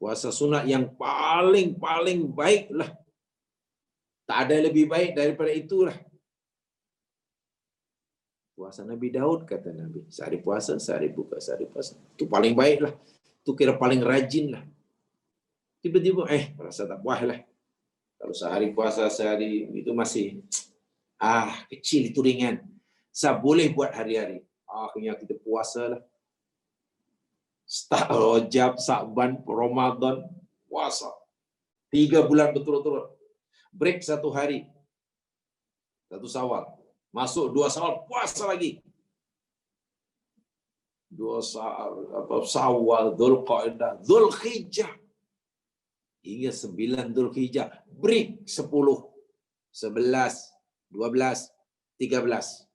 Puasa sunat yang paling baik lah. Tak ada lebih baik daripada itulah. Puasa Nabi Daud, kata Nabi. Sehari puasa, sehari buka, sehari puasa. Itu paling baik lah. Itu kira paling rajin lah. Tiba-tiba, rasa tak puas lah. Kalau sehari puasa, sehari itu masih, kecil, itu ringan. Saya boleh buat hari-hari. Akhirnya kita puasa lah. Start Rajab, Sa'ban, Ramadan, puasa. 3 bulan betul-betul. Break 1 hari. 1 Syawal. Masuk 2 Syawal, puasa lagi. 2 Syawal, Dzulqa'dah, Dzulhijjah. Hingga 9 Dzulhijjah. Break 10, 11, 12, 13.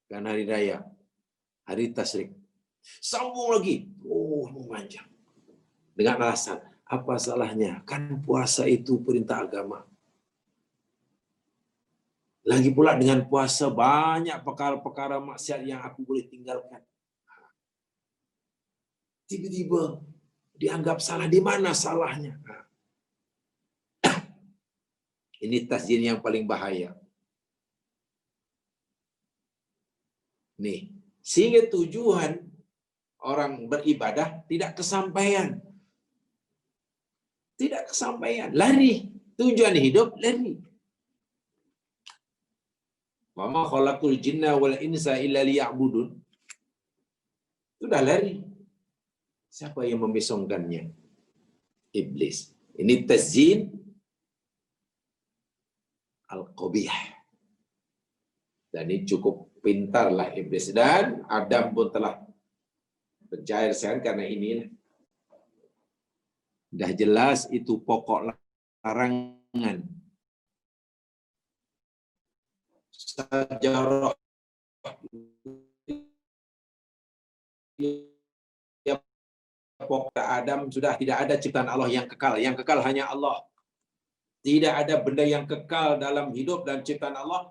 Kan hari raya. Hari Tasyrik. Sambung lagi. Memanjang. Dengan alasan, apa salahnya? Kan puasa itu perintah agama. Lagi pula dengan puasa banyak perkara-perkara maksiat yang aku boleh tinggalkan. Tiba-tiba dianggap salah. Di mana salahnya? Ini tazyin yang paling bahaya. Nih, sehingga tujuan orang beribadah tidak kesampaian. Tidak kesampaian, lari. Tujuan hidup lari. Wa ma khalaqul jinna wal insa illa liya'budun. Sudah lari. Siapa yang memisongkannya? Iblis. Ini tazyin al-qabih. Dan ini cukup pintarlah iblis. Dan Adam pun telah berjaya sekarang karena inilah. Dah jelas itu pokok larangan. Sejarah pokok Adam sudah tidak ada ciptaan Allah yang kekal. Yang kekal hanya Allah. Tidak ada benda yang kekal dalam hidup dan ciptaan Allah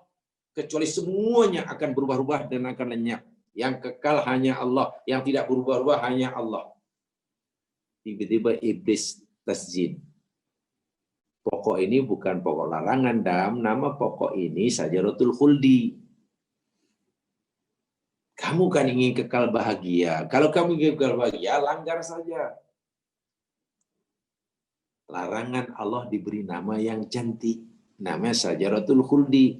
kecuali semuanya akan berubah-ubah dan akan lenyap. Yang kekal hanya Allah, yang tidak berubah-ubah hanya Allah. Tiba-tiba iblis tasjid. Pokok ini bukan pokok larangan, nama pokok ini Syajaratul Khuldi. Kamu kan ingin kekal bahagia. Kalau kamu ingin kekal bahagia, langgar saja. Larangan Allah diberi nama yang cantik. Namanya Syajaratul Khuldi.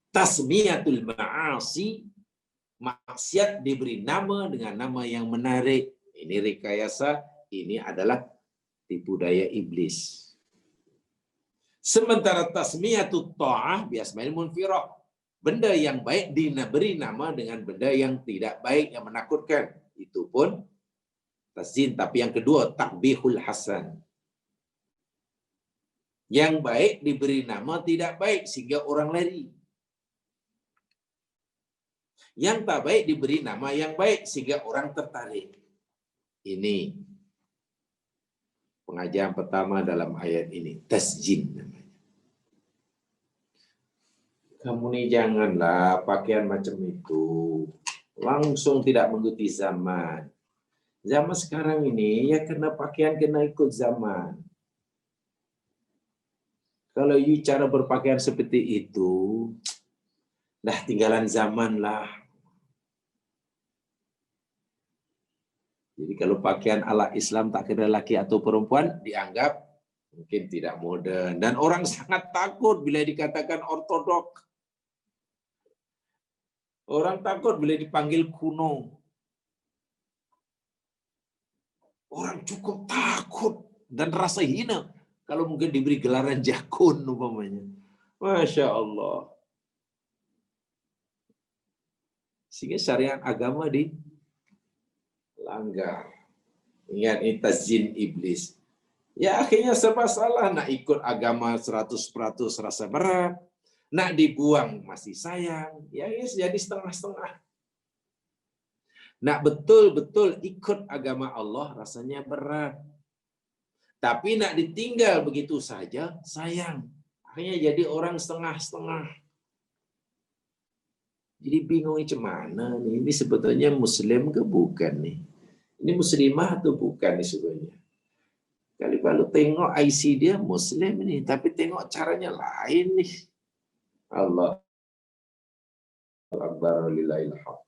Tasmiyatul ma'asi, maksiat diberi nama dengan nama yang menarik. Ini rekayasa, ini adalah tipu daya iblis. Sementara tasmiyatut ta'ah biasmail munfirah. Benda yang baik diberi nama dengan benda yang tidak baik, yang menakutkan. Itu pun tazin. Tapi yang kedua, takbihul hasan. Yang baik diberi nama tidak baik sehingga orang lari. Yang tak baik diberi nama yang baik sehingga orang tertarik. Ini pengajaran pertama dalam ayat ini, tasjin namanya. Kamu nih janganlah pakaian macam itu. Langsung tidak mengikuti zaman. Zaman sekarang ini ya kena pakaian kena ikut zaman. Kalau you cara berpakaian seperti itu, dah tinggalan zaman lah. Jadi kalau pakaian ala Islam tak kira laki atau perempuan dianggap mungkin tidak modern. Dan orang sangat takut bila dikatakan ortodok. Orang takut bila dipanggil kuno. Orang cukup takut dan rasa hina kalau mungkin diberi gelaran jakun umpamanya. Masya Allah. Sehingga syariat agama dilanggar. Ingat ini tazin iblis. Ya akhirnya serba salah. Nak ikut agama 100% rasa berat. Nak dibuang masih sayang. Ya jadi setengah-setengah. Nak betul-betul ikut agama Allah rasanya berat. Tapi nak ditinggal begitu saja sayang. Akhirnya jadi orang setengah-setengah. Jadi bingung macam mana nih? Ini sebetulnya Muslim ke bukan nih? Ini Muslimah atau bukan nih sebenarnya? Kali kalau tengok IC dia Muslim nih, tapi tengok caranya lain nih. Allah Akbar lillahil hamd.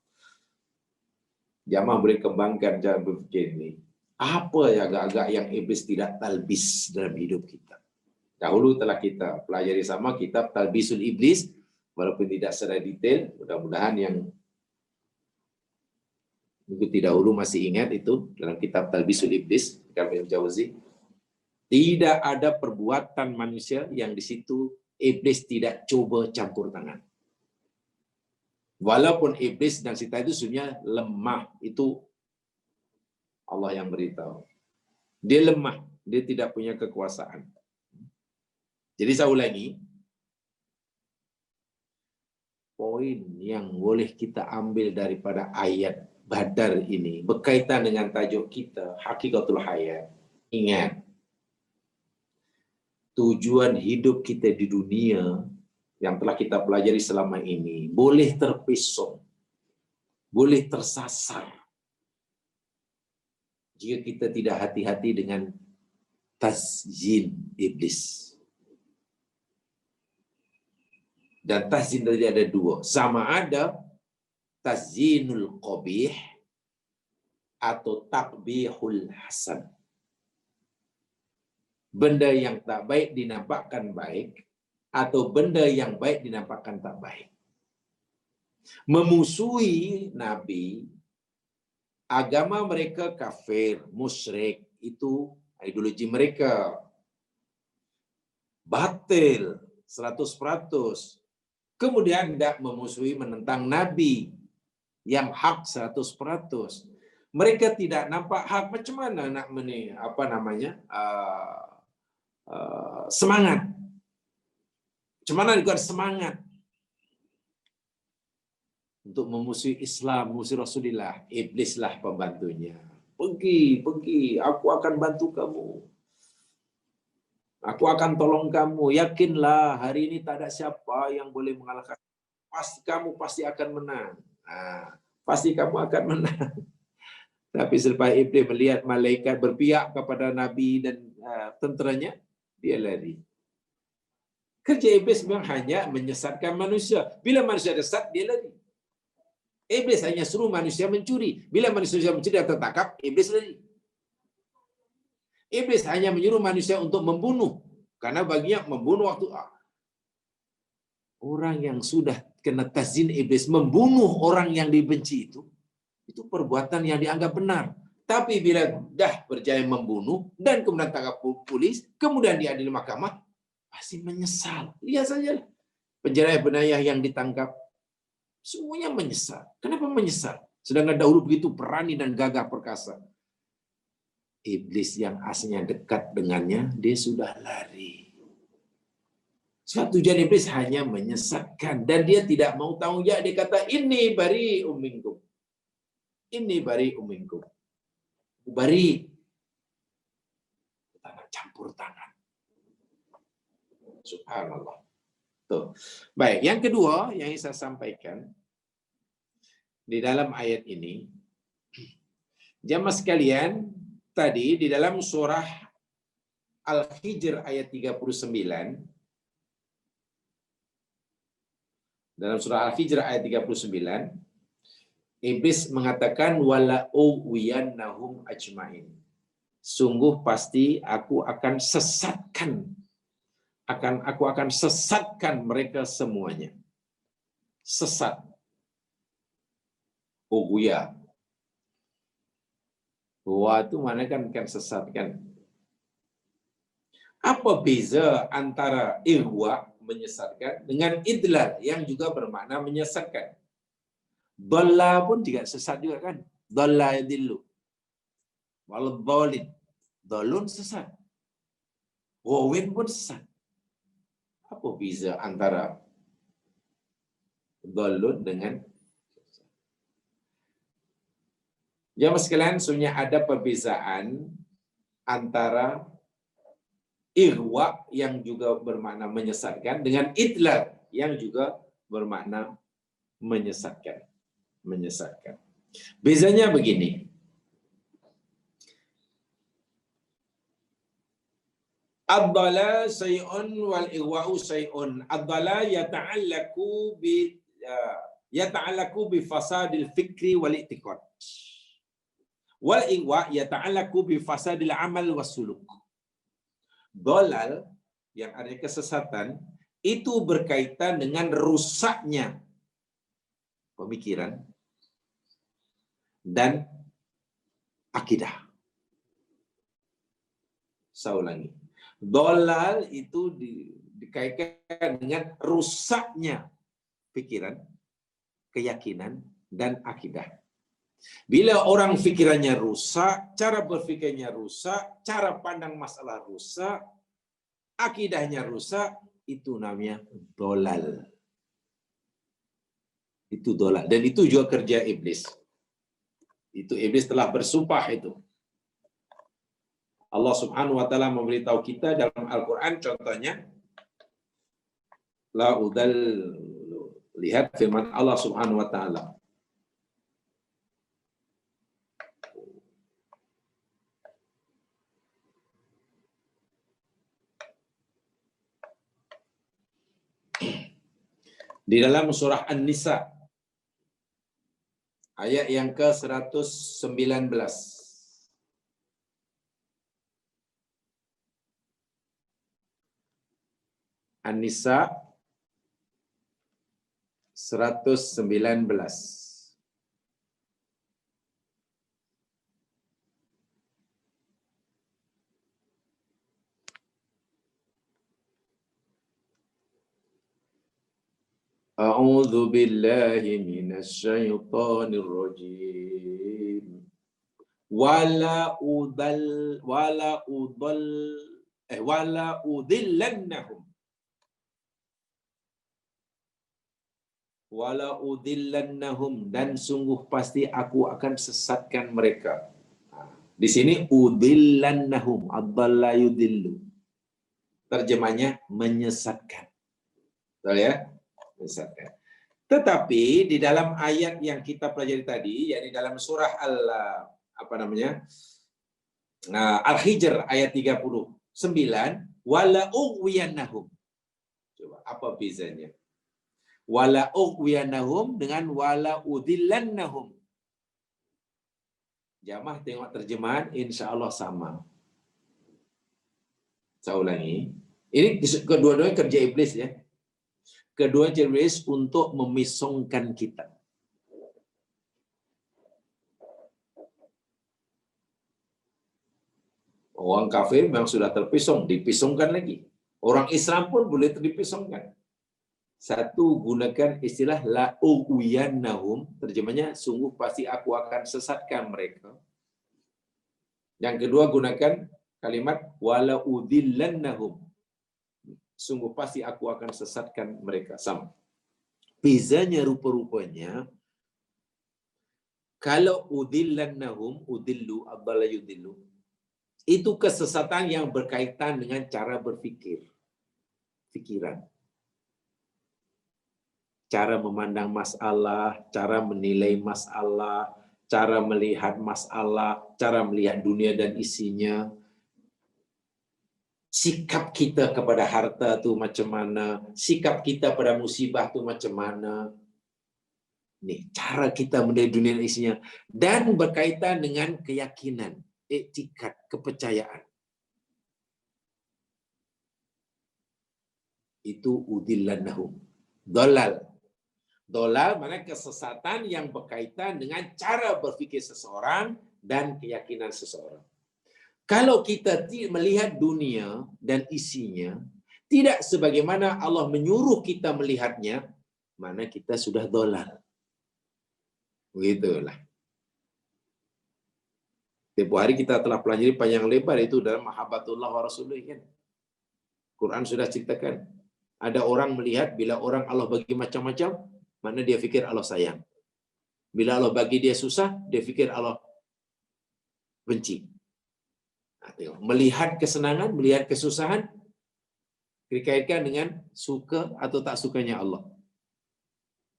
Jamaah boleh kembangkan cara berfikir ini. Apa ya agak-agak yang iblis tidak talbis dalam hidup kita? Dahulu telah kita pelajari sama kitab Talbisul Iblis, walaupun tidak secara detail, mudah-mudahan yang mengikuti dahulu masih ingat itu dalam kitab Talbisul Iblis, Ibnu Jauzi. Tidak ada perbuatan manusia yang di situ iblis tidak coba campur tangan. Walaupun iblis dan setan itu sebenarnya lemah, itu Allah yang beritahu. Dia lemah, dia tidak punya kekuasaan. Jadi saya ulangi, poin yang boleh kita ambil daripada ayat Badar ini berkaitan dengan tajuk kita, Hakikatul Hayat. Ingat, tujuan hidup kita di dunia yang telah kita pelajari selama ini boleh terpesong, boleh tersasar jika kita tidak hati-hati dengan tazyin iblis. Dan tazyin tadi ada dua. Sama ada tazyinul qabih atau takbihul hasan. Benda yang tak baik dinampakkan baik, atau benda yang baik dinampakkan tak baik. Memusuhi Nabi, agama mereka kafir, musyrik, itu ideologi mereka. Batil 100%. Kemudian tidak memusuhi menentang Nabi yang hak 100%. Mereka tidak nampak hak, macam mana nak semangat. Macam mana juga semangat untuk memusuhi Islam, memusuhi Rasulullah. Iblislah pembantunya. Pergi, aku akan bantu kamu. Aku akan tolong kamu. Yakinlah, hari ini tak ada siapa yang boleh mengalahkan. Kamu pasti akan menang. Nah, pasti kamu akan menang. Tapi selepas Iblis melihat malaikat berpihak kepada Nabi dan tenteranya, dia lari. Kerja Iblis memang hanya menyesatkan manusia. Bila manusia sesat, dia lari. Iblis hanya suruh manusia mencuri. Bila manusia mencuri dan tertangkap, Iblis lari. Iblis hanya menyuruh manusia untuk membunuh. Karena baginya membunuh waktu orang yang sudah kena tazin Iblis membunuh orang yang dibenci itu perbuatan yang dianggap benar. Tapi bila dah berjaya membunuh dan kemudian tangkap polis, kemudian diadili mahkamah, pasti menyesal. Lihat saja penjara-penjara yang ditangkap, semuanya menyesal. Kenapa menyesal? Sedangkan dahulu begitu berani dan gagah perkasa. Iblis yang aslinya dekat dengannya, dia sudah lari. Sebab tujuan Iblis hanya menyesatkan. Dan dia tidak mau tanggung jawab. Dia kata, ini bari minkum. Ini bari minkum. Bari. Tangan campur tangan. Subhanallah. Tuh. Baik, yang kedua yang saya sampaikan di dalam ayat ini, jamaah sekalian, tadi di dalam surah Al-Hijr ayat 39, dalam surah Al-Hijr ayat 39, Iblis mengatakan wala uwiyannahum ajmain. Sungguh pasti aku akan sesatkan. Aku akan sesatkan mereka semuanya. Sesat. Uwiya. Wa itu mana kan sesatkan. Apa beza antara ihwa menyesatkan dengan idlal yang juga bermakna menyesatkan? Dhalla pun juga sesat juga kan? Dhalla yadillu. Wal dhalin. Dhalun sesat. Ghawin pun sesat. Apa beza antara dhalun dengan sesat? Jamaah sekalian, sebenarnya ada perbezaan antara ihwa yang juga bermakna menyesatkan dengan idlal yang juga bermakna menyesatkan. Bezanya begini. Ad-dhala syai'un wal ihwa'u syai'un. Ad-dhala yata'allaqu bi fasadil fikri wal i'tiqad. Wal ihwa' yata'allaqu bi fasadil amal was suluk. Dhalal yang ada kesesatan itu berkaitan dengan rusaknya pemikiran dan akidah. Saya ulangi. Dhalal itu dikaitkan dengan rusaknya pikiran, keyakinan dan akidah. Bila orang pikirannya rusak, cara berfikirnya rusak, cara pandang masalah rusak, akidahnya rusak, itu namanya dhalal. Itu dhalal. Dan itu juga kerja iblis. Itu iblis telah bersumpah itu. Allah Subhanahu wa taala memberitahu kita dalam Al-Qur'an contohnya la udal, lihat firman Allah Subhanahu wa taala. Di dalam surah An-Nisa ayat yang ke-119. An-Nisa 119. A'udzu billahi minasy syaithanir rajim. Wala udillannahum. Wala udillannahum, dan sungguh pasti aku akan sesatkan mereka. Di sini udillannahum, ad-dhalla yudillu. Terjemahnya menyesatkan. Betul ya? Menyesatkan. Tetapi di dalam ayat yang kita pelajari tadi, yakni dalam surah Al-Hijr ayat 39, wala ughwiyannahum. Coba apa bezanya? Wala ughwiyannahum dengan wala udhillannahum. Jamaah tengok terjemahan, insya Allah sama. Saya ulangi. Ini kedua-duanya kerja iblis ya. Kedua iblis untuk memisongkan kita. Orang kafir memang sudah terpisong, dipisongkan lagi. Orang Islam pun boleh dipisongkan. Satu, gunakan istilah la'u'uyannahum, terjemahnya sungguh pasti aku akan sesatkan mereka. Yang kedua, gunakan kalimat wala'udhillannahum, sungguh pasti aku akan sesatkan mereka. Sama. Bezanya rupa-rupanya, kalau udhillannahum, udhillu, abdalla yudhillu, itu kesesatan yang berkaitan dengan cara berpikir, pikiran. Cara memandang masalah, cara menilai masalah, cara melihat masalah, cara melihat dunia dan isinya. Sikap kita kepada harta itu macam mana, sikap kita pada musibah itu macam mana. Nih, cara kita melihat dunia dan isinya. Dan berkaitan dengan keyakinan, iktikad, kepercayaan. Itu udhillannahum. Dolal. Dolal mana kesesatan yang berkaitan dengan cara berfikir seseorang dan keyakinan seseorang. Kalau kita melihat dunia dan isinya, tidak sebagaimana Allah menyuruh kita melihatnya, mana kita sudah dolal. Begitulah. Tempoh hari kita telah pelajari panjang lebar itu dalam Mahabbatullah wa Rasulullah kan. Quran sudah ceritakan. Ada orang melihat bila orang Allah bagi macam-macam, mana dia fikir Allah sayang. Bila Allah bagi dia susah, dia fikir Allah benci. Nah, tengok. Melihat kesenangan, melihat kesusahan, dikaitkan dengan suka atau tak sukanya Allah.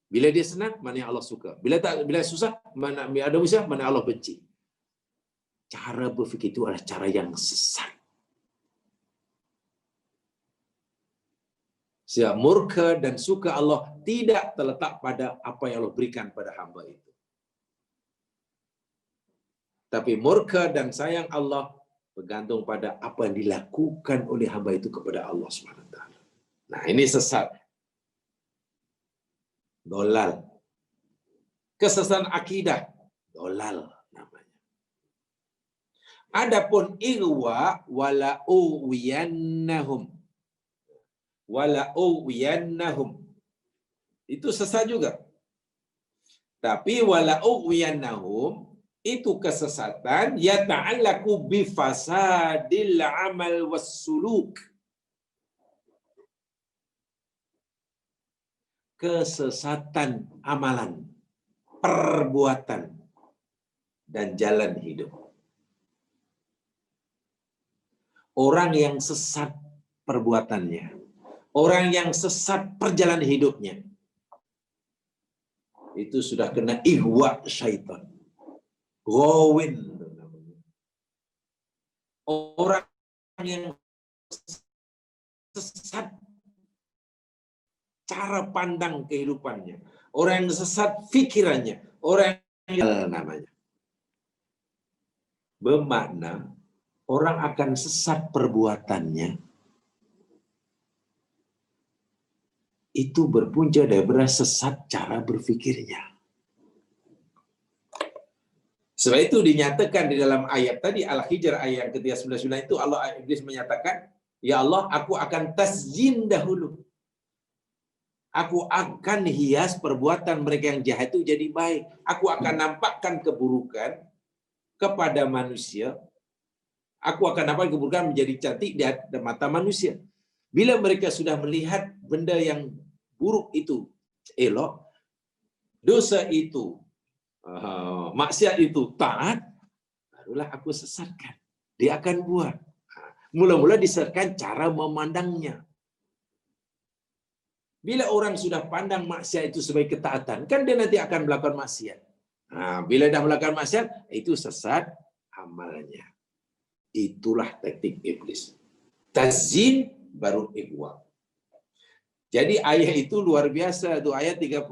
Bila dia senang, mana yang Allah suka. Bila susah, mana ada usaha, mana Allah benci. Cara berfikir itu adalah cara yang sesat. Sebab murka dan suka Allah tidak terletak pada apa yang Allah berikan pada hamba itu. Tapi murka dan sayang Allah bergantung pada apa yang dilakukan oleh hamba itu kepada Allah SWT. Nah, ini sesat. Dolal. Kesesatan akidah. Dolal namanya. Adapun irwa wala uwiyannahum. Wala uwiyannahum. Itu sesat juga. Tapi wala uwiyannahum itu kesesatan yata'allaku bi fasadil amal wassuluk. Kesesatan amalan, perbuatan dan jalan hidup. Orang yang sesat perbuatannya, orang yang sesat perjalanan hidupnya, itu sudah kena ihwa syaitan. Ghawin. Orang yang sesat cara pandang kehidupannya, orang yang sesat fikirannya, orang yang namanya. Bermakna orang akan sesat perbuatannya itu berpunca dari sesat cara berfikirnya. Sebab itu dinyatakan di dalam ayat tadi Al-Hijr ayat yang ke-39 itu Allah Iblis menyatakan, ya Allah, aku akan tasjin dahulu. Aku akan hias perbuatan mereka yang jahat itu jadi baik. Aku akan nampakkan keburukan kepada manusia. Aku akan nampakkan keburukan menjadi cantik di mata manusia. Bila mereka sudah melihat benda yang buruk itu elok, dosa itu, maksiat itu taat, barulah aku sesatkan. Dia akan buat. Mula-mula disebutkan cara memandangnya. Bila orang sudah pandang maksiat itu sebagai ketaatan, kan dia nanti akan melakukan maksiat. Nah, bila dah melakukan maksiat, itu sesat amalnya. Itulah taktik iblis. Tazin baru ihwa. Jadi ayat itu luar biasa. Itu ayat 39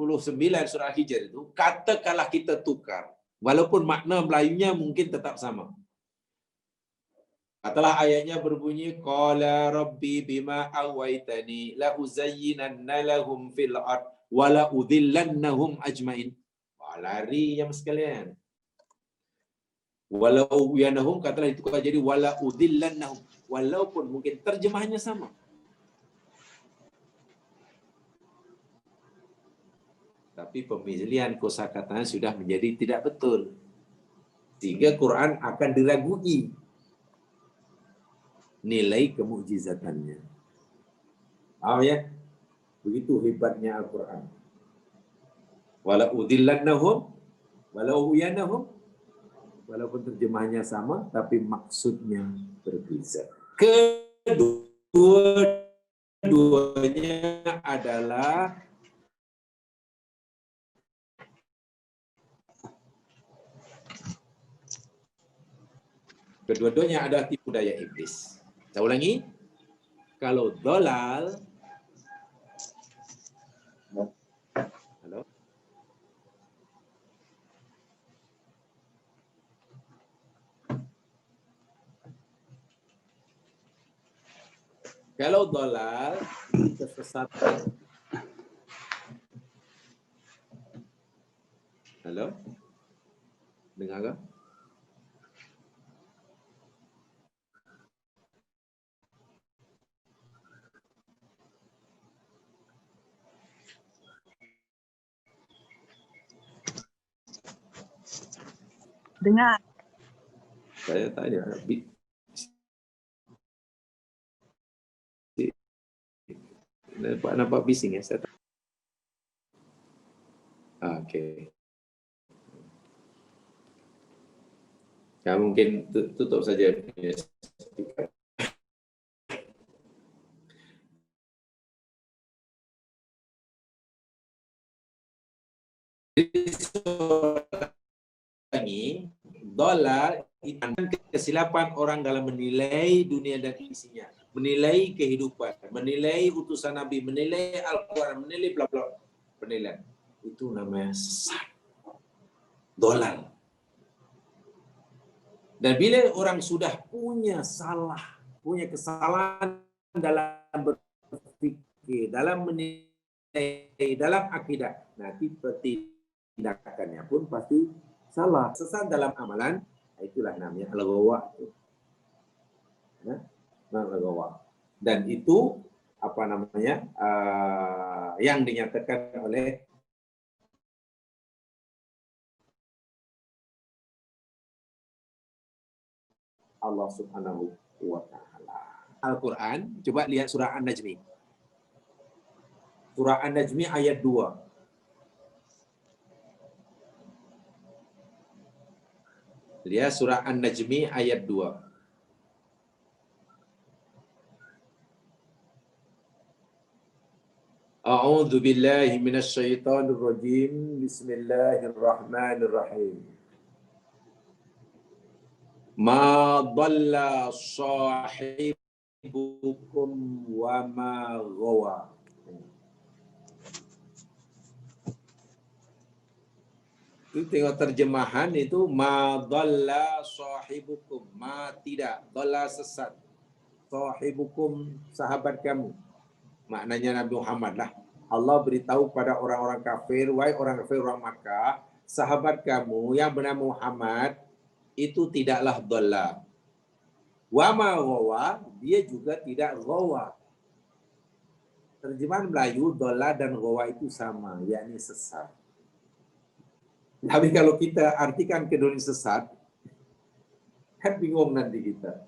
surah Hijr itu. Katakanlah kita tukar. Walaupun makna Melayunya mungkin tetap sama. Katalah ayatnya berbunyi qala rabbi bima awaitani la uzayyinanna lahum fil ard wa la udhillannahum ajmain. Lari yang sekalian. Walau yanahum katalah itu jadi wala udhillannahum, walaupun mungkin terjemahannya sama. Tapi pemilihan kosakatanya sudah menjadi tidak betul. Sehingga Quran akan diragui nilai kemujizatannya. Paham ya? Begitu hebatnya Al-Quran. Wala udhillannahum, wala uyanahum, walaupun terjemahnya sama, tapi maksudnya berbeza. Kedua-duanya adalah tipu daya iblis. Saya ulangi, kalau dolal, halo, kalau dolal kesesatan, halo, dengar gak? Dengar. Saya tanya, nampak bising ya saya. Oke. Ya mungkin tutup saja. Ini dolar kesilapan orang dalam menilai dunia dan isinya, menilai kehidupan, menilai utusan Nabi, menilai Al-Quran, menilai bla bla penilaian. Itu namanya sesat. Dolar. Dan bila orang sudah punya kesalahan dalam berpikir, dalam menilai, dalam akidah, nanti tindakannya pun pasti salah. Sesat dalam amalan, itulah namanya al-ghawa. Al-ghawa. Dan itu apa namanya yang dinyatakan oleh Allah Subhanahu wa Ta'ala. Al-Quran, coba lihat surah An-Najmi. Surah An-Najmi ayat 2. Lihat surah An-Najmi ayat 2. A'udzu billahi minasy syaithanir rajim. Bismillahirrahmanirrahim. Ma dhalla sahibukum wa ma ghawa. Itu tengok terjemahan itu ma dhalla sahibukum, ma tidak, dhalla sesat. Sahibukum sahabat kamu. Maknanya Nabi Muhammad lah. Allah beritahu pada orang-orang kafir, wahai orang kafir orang Makkah, sahabat kamu yang bernama Muhammad itu tidaklah dhalla. Wa ma ghawa, dia juga tidak ghawa. Terjemahan Melayu dhalla dan ghawa itu sama, yakni sesat. Tapi kalau kita artikan ke dunia sesat, kan bingung nanti kita.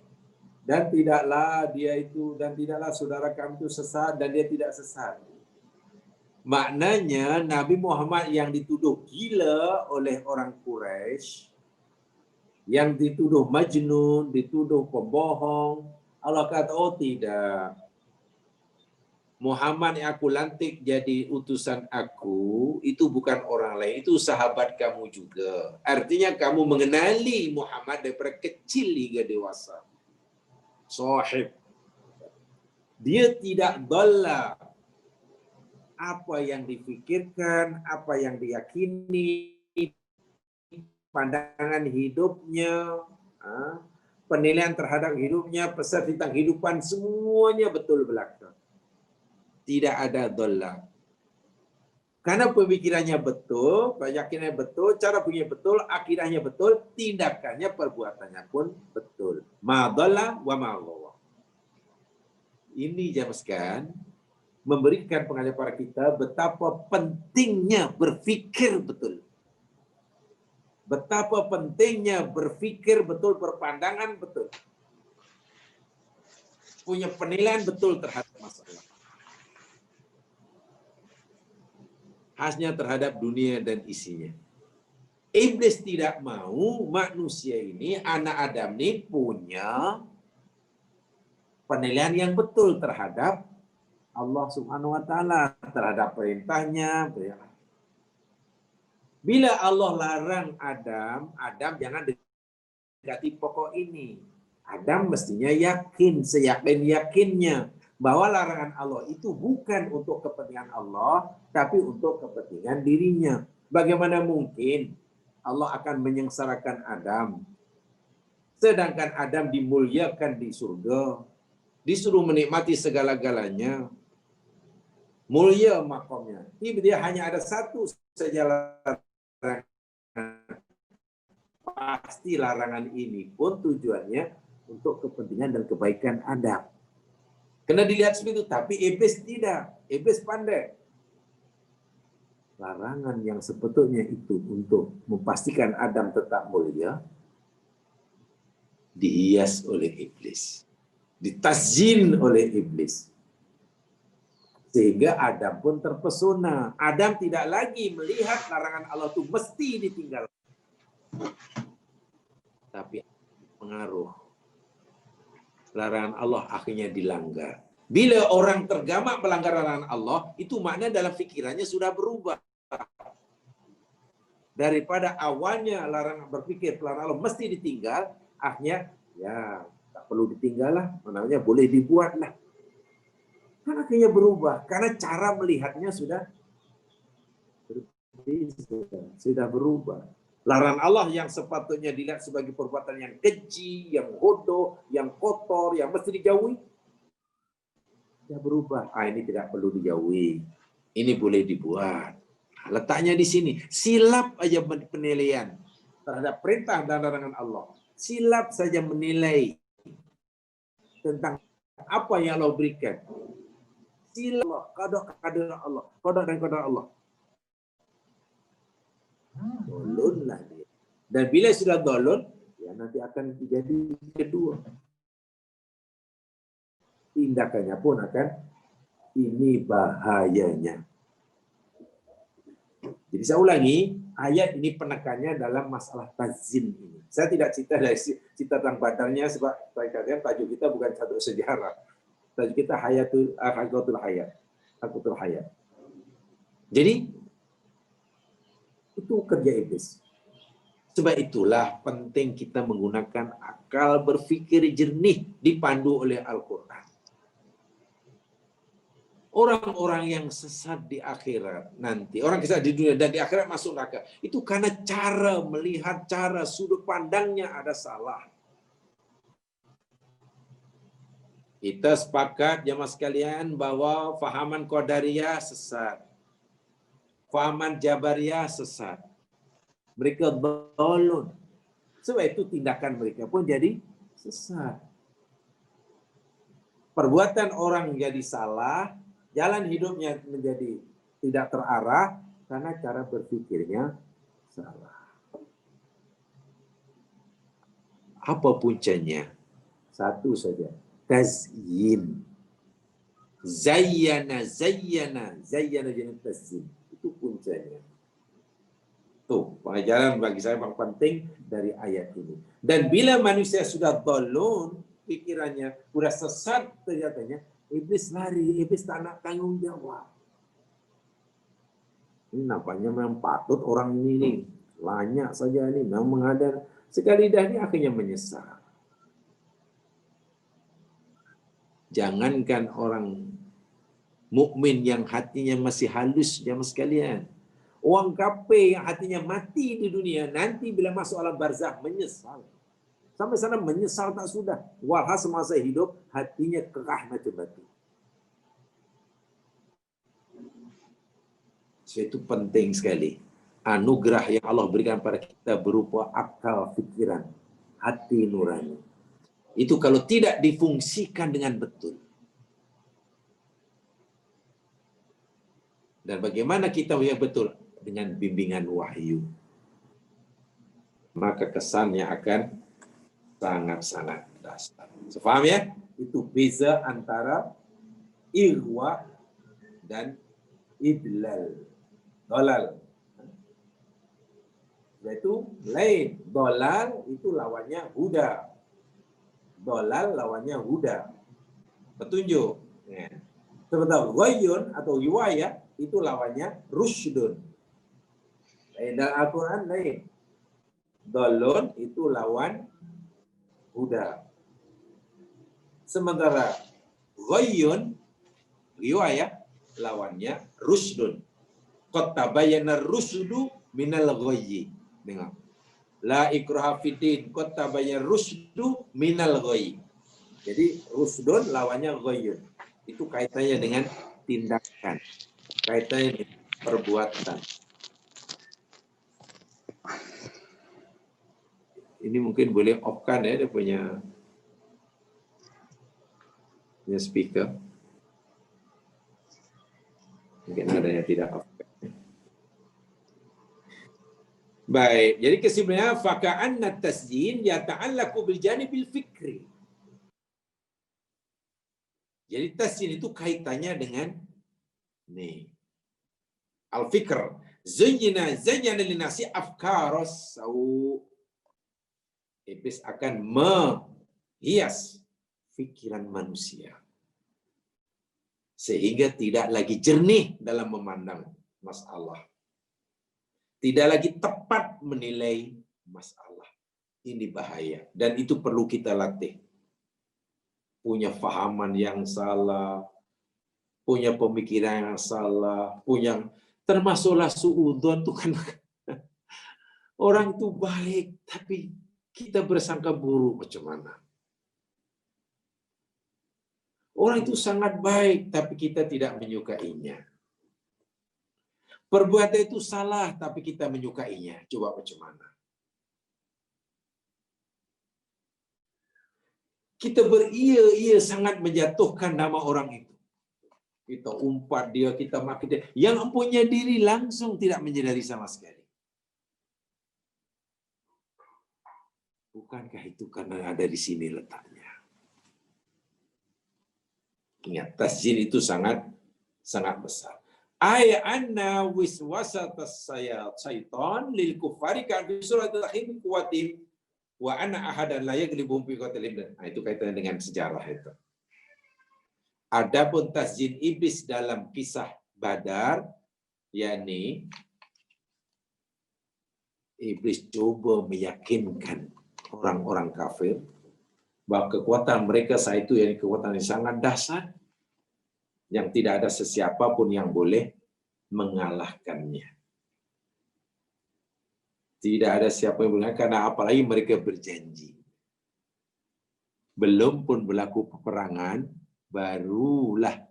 Dan tidaklah dia itu, dan tidaklah saudara kami itu sesat, dan dia tidak sesat. Maknanya Nabi Muhammad yang dituduh gila oleh orang Quraisy, yang dituduh majnun, dituduh pembohong, Allah kata, oh tidak. Muhammad yang aku lantik jadi utusan aku, itu bukan orang lain, itu sahabat kamu juga. Artinya kamu mengenali Muhammad daripada kecil hingga dewasa. Sahib. Dia tidak dhalla. Apa yang difikirkan, apa yang diyakini, pandangan hidupnya, penilaian terhadap hidupnya, pesan tentang kehidupan, semuanya betul belaka. Tidak ada dhalla. Karena pemikirannya betul, keyakinannya betul, cara punya betul, akidahnya betul, tindakannya, perbuatannya pun betul. Ma dhalla wa ma ghawa. Ini jelaskan memberikan pengajaran kepada kita betapa pentingnya berpikir betul. Betapa pentingnya berpikir betul, berpandangan betul. Punya penilaian betul terhadap masalah. Khasnya terhadap dunia dan isinya. Iblis tidak mau manusia ini, anak Adam ini punya penilaian yang betul terhadap Allah Subhanahu wa taala, terhadap perintahnya. Bila Allah larang Adam jangan dekati pokok ini. Adam mestinya yakin, seyakin-yakinnya bahwa larangan Allah itu bukan untuk kepentingan Allah, tapi untuk kepentingan dirinya. Bagaimana mungkin Allah akan menyengsarakan Adam, sedangkan Adam dimuliakan di surga, disuruh menikmati segala-galanya, mulia makamnya. Dia hanya ada satu saja larangan. Pasti larangan ini pun tujuannya untuk kepentingan dan kebaikan Adam. Kena dilihat seperti itu, tapi iblis tidak. Iblis pandai. Larangan yang sebetulnya itu untuk memastikan Adam tetap mulia, dihias oleh iblis. Ditazyin oleh iblis. Sehingga Adam pun terpesona. Adam tidak lagi melihat larangan Allah itu mesti ditinggalkan. Tapi pengaruh. Larangan Allah akhirnya dilanggar. Bila orang tergamak melanggar larangan Allah, itu makna dalam pikirannya sudah berubah. Daripada awalnya larangan berpikir larangan Allah mesti ditinggal, akhirnya ya tak perlu ditinggal lah, namanya boleh dibuat lah. Kan akhirnya berubah karena cara melihatnya sudah berubah. Larangan Allah yang sepatutnya dilihat sebagai perbuatan yang keji, yang bodoh, yang kotor, yang mesti dijauhi, sudah berubah. Ini tidak perlu dijauhi. Ini boleh dibuat. Letaknya di sini. Silap aja penilaian terhadap perintah dan larangan Allah. Silap saja menilai tentang apa yang Allah berikan. Silap qada Allah, qada dan qadar Allah. Dolunlah dia. Dan bila sudah dolun, ya nanti akan terjadi kedua. Tindakannya pun akan ini bahayanya. Jadi saya ulangi, ayat ini penekannya dalam masalah tazyin ini. Saya tidak cerita tentang badarnya sebab saya katakan tajuk kita bukan satu sejarah. Tajuk kita haqiqatul hayat. Jadi itu kerja iblis. Sebab itulah penting kita menggunakan akal berpikir jernih dipandu oleh Al-Quran. Orang-orang yang sesat di akhirat nanti, orang sesat di dunia dan di akhirat masuk neraka, itu karena cara melihat, cara sudut pandangnya ada salah. Kita sepakat jemaah sekalian bahwa fahaman Qadariyah sesat. Fahaman Jabariyah sesat. Mereka dolun. Sebab itu tindakan mereka pun jadi sesat. Perbuatan orang jadi salah, jalan hidupnya menjadi tidak terarah karena cara berpikirnya salah. Apa puncanya? Satu saja. Tazyin. Zayyana jenis tazyin. Itu puncanya. Tuh, pengajaran bagi saya yang penting dari ayat ini. Dan bila manusia sudah dolun, pikirannya, udah sesat ternyatanya, iblis lari, iblis tak nak tanggung jawab. Ini nampaknya memang patut orang ini nih, banyak saja ini, memang menghadap. Sekali dah ini akhirnya menyesal. Jangankan orang mukmin yang hatinya masih halus, jamaah sekalian. Orang kafir yang hatinya mati di dunia, nanti bila masuk alam barzakh menyesal. Sampai sana menyesal tak sudah. Walhasil semasa hidup, hatinya kerah macam batu. Itu penting sekali. Anugerah yang Allah berikan pada kita berupa akal pikiran, hati nurani. Itu kalau tidak difungsikan dengan betul. Dan bagaimana kita yang betul? Dengan bimbingan wahyu. Maka kesannya akan sangat-sangat dasar. Faham ya? Itu beza antara irwa dan idlal. Dolal. Yaitu lain. Dolal itu lawannya huda. Dolal lawannya huda. Petunjuk. Ya. Sementara ghayyun atau riwayah itu lawannya rusydun. Dalam Al-Quran lain. Dolun itu lawan huda. Sementara ghayyun riwayah lawannya rusydun. Qad tabayyana rusdu minal ghayyi. Dengar. La ikraha fiddin, qad tabayyana rusdu minal ghayyi. Jadi rusdun lawannya ghayyun. Itu kaitannya dengan tindakan. Kaitannya dengan perbuatan. Ini mungkin boleh off-kan ya, dia punya speaker. Mungkin ada yang tidak off-kan. Baik, jadi kesimpulannya faka'anna tasjin yata'allaku bil janibil fikri. Jadi tasjin itu kaitannya dengan nih al-fikr. Zayyana linasi afkaros sau. Iblis akan menghias pikiran manusia. Sehingga tidak lagi jernih dalam memandang masalah. Tidak lagi tepat menilai masalah. Ini bahaya. Dan itu perlu kita latih. Punya fahaman yang salah. Punya pemikiran yang salah. Punya termasuklah suudzon itu kan. Orang itu baik. Tapi kita bersangka buruk macam mana. Orang itu sangat baik, tapi kita tidak menyukainya. Perbuatan itu salah, tapi kita menyukainya. Coba macam mana. Kita beria-ia sangat menjatuhkan nama orang itu. Kita umpat dia, kita maki dia. Yang mempunyai diri langsung tidak menyadari sama sekali. Bukankah itu karena ada di sini letaknya? Ingat, tasjin itu sangat besar. Ay anna wiswasatas syaitan lil kufari kan fi surat al-Rahim kuwatim wa anna ahadan la yaglibum fi qatlihim. Nah, itu kaitannya dengan sejarah itu. Adapun tasjin iblis dalam kisah Badar, yakni iblis coba meyakinkan orang-orang kafir bahwa kekuatan mereka saat itu yang kekuatan yang sangat dahsyat yang tidak ada sesiapa pun yang boleh mengalahkannya. Tidak ada siapa yang boleh, karena apalagi mereka berjanji. Belum pun berlaku peperangan, barulah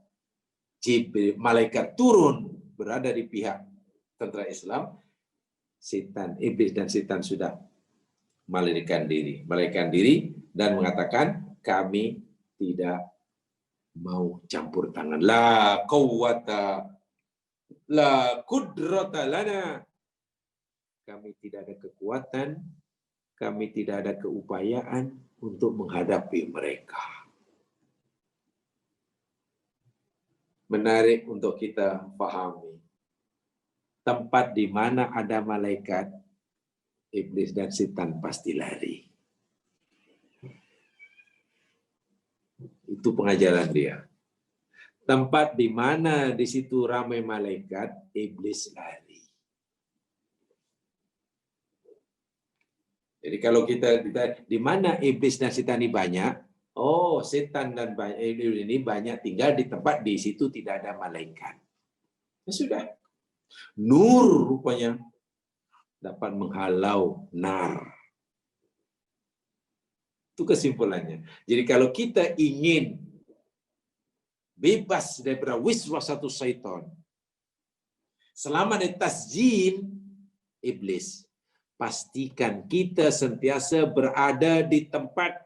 Jibril, malaikat turun berada di pihak tentara Islam, setan, iblis dan setan sudah melarikan diri dan mengatakan kami tidak mau campur tangan. La quwwata la qudrata lana. Kami tidak ada kekuatan, kami tidak ada keupayaan untuk menghadapi mereka. Menarik untuk kita pahami. Tempat di mana ada malaikat, iblis dan setan pasti lari. Itu pengajaran dia. Tempat di mana di situ ramai malaikat, iblis lari. Jadi kalau kita di mana iblis dan setan ini banyak, oh setan dan iblis ini banyak tinggal di tempat di situ tidak ada malaikat. Ya sudah. Nur rupanya dapat menghalau nar. Itu kesimpulannya. Jadi kalau kita ingin bebas daripada wiswasatus syaitan, selama dari tasjin iblis, pastikan kita sentiasa berada di tempat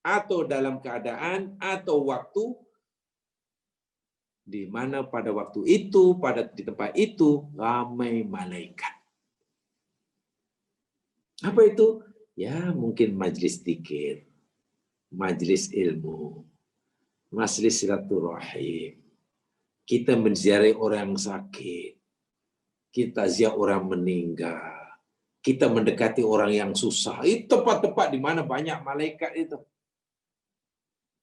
atau dalam keadaan atau waktu di mana pada waktu itu, di tempat itu ramai malaikat. Apa itu? Ya mungkin majlis zikir, majlis ilmu, majlis silaturahim. Kita menziarahi orang yang sakit, kita ziarah orang meninggal, kita mendekati orang yang susah. Itu tempat-tempat di mana banyak malaikat itu.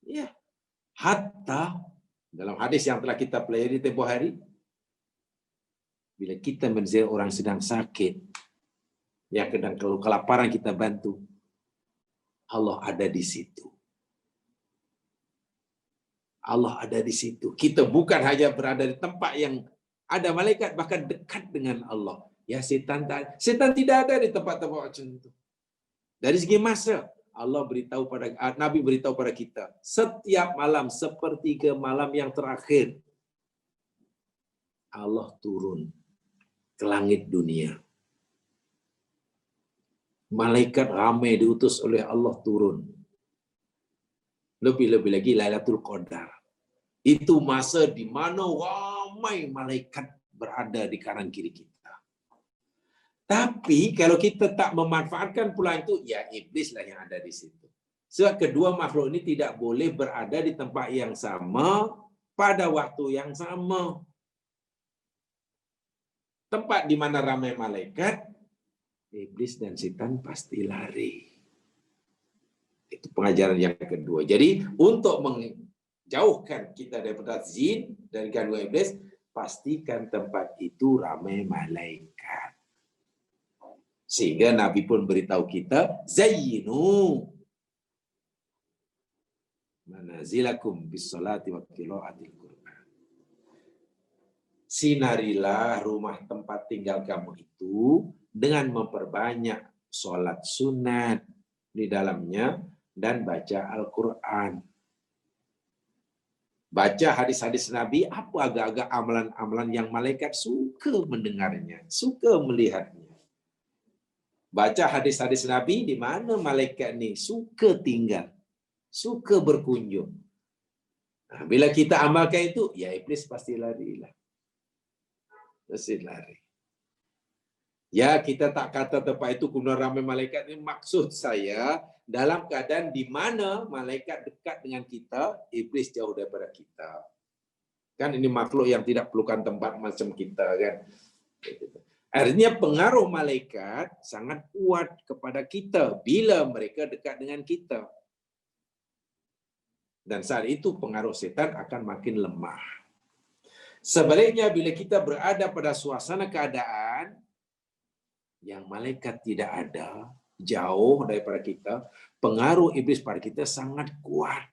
Ya, hatta dalam hadis yang telah kita pelajari tempoh hari, bila kita menziarahi orang sedang sakit, yang sedang kelaparan kita bantu, Allah ada di situ. Allah ada di situ. Kita bukan hanya berada di tempat yang ada malaikat, bahkan dekat dengan Allah. Ya setan tidak ada di tempat-tempat macam itu. Dari segi masa, Allah beritahu Nabi beritahu pada kita, setiap malam sepertiga malam yang terakhir Allah turun ke langit dunia. Malaikat ramai diutus oleh Allah turun. Lebih-lebih lagi Lailatul Qadar. Itu masa di mana ramai malaikat berada di kanan kiri kita. Tapi kalau kita tak memanfaatkan pula itu, ya iblislah yang ada di situ. Sebab kedua makhluk ini tidak boleh berada di tempat yang sama pada waktu yang sama. Tempat di mana ramai malaikat, iblis dan setan pasti lari. Itu pengajaran yang kedua. Jadi untuk menjauhkan kita daripada jin dan gangguan iblis, pastikan tempat itu ramai malaikat. Sehingga Nabi pun beritahu kita, zayyinu manazilakum bis-sholati wa qiraatil Qur'an. Sinarilah rumah tempat tinggal kamu itu dengan memperbanyak sholat sunat di dalamnya dan baca Al-Quran. Baca hadis-hadis Nabi, apa agak-agak amalan-amalan yang malaikat suka mendengarnya, suka melihatnya. Baca hadis-hadis Nabi di mana malaikat ni suka tinggal, suka berkunjung. Nah, bila kita amalkan itu, ya iblis pasti larilah. Pasti lari. Ya, kita tak kata tempat itu kemudian ramai malaikat. Ini maksud saya, dalam keadaan di mana malaikat dekat dengan kita, iblis jauh daripada kita. Kan ini makhluk yang tidak perlukan tempat macam kita, kan? Artinya pengaruh malaikat sangat kuat kepada kita bila mereka dekat dengan kita. Dan saat itu pengaruh setan akan makin lemah. Sebaliknya bila kita berada pada suasana keadaan yang malaikat tidak ada, jauh daripada kita, pengaruh iblis pada kita sangat kuat.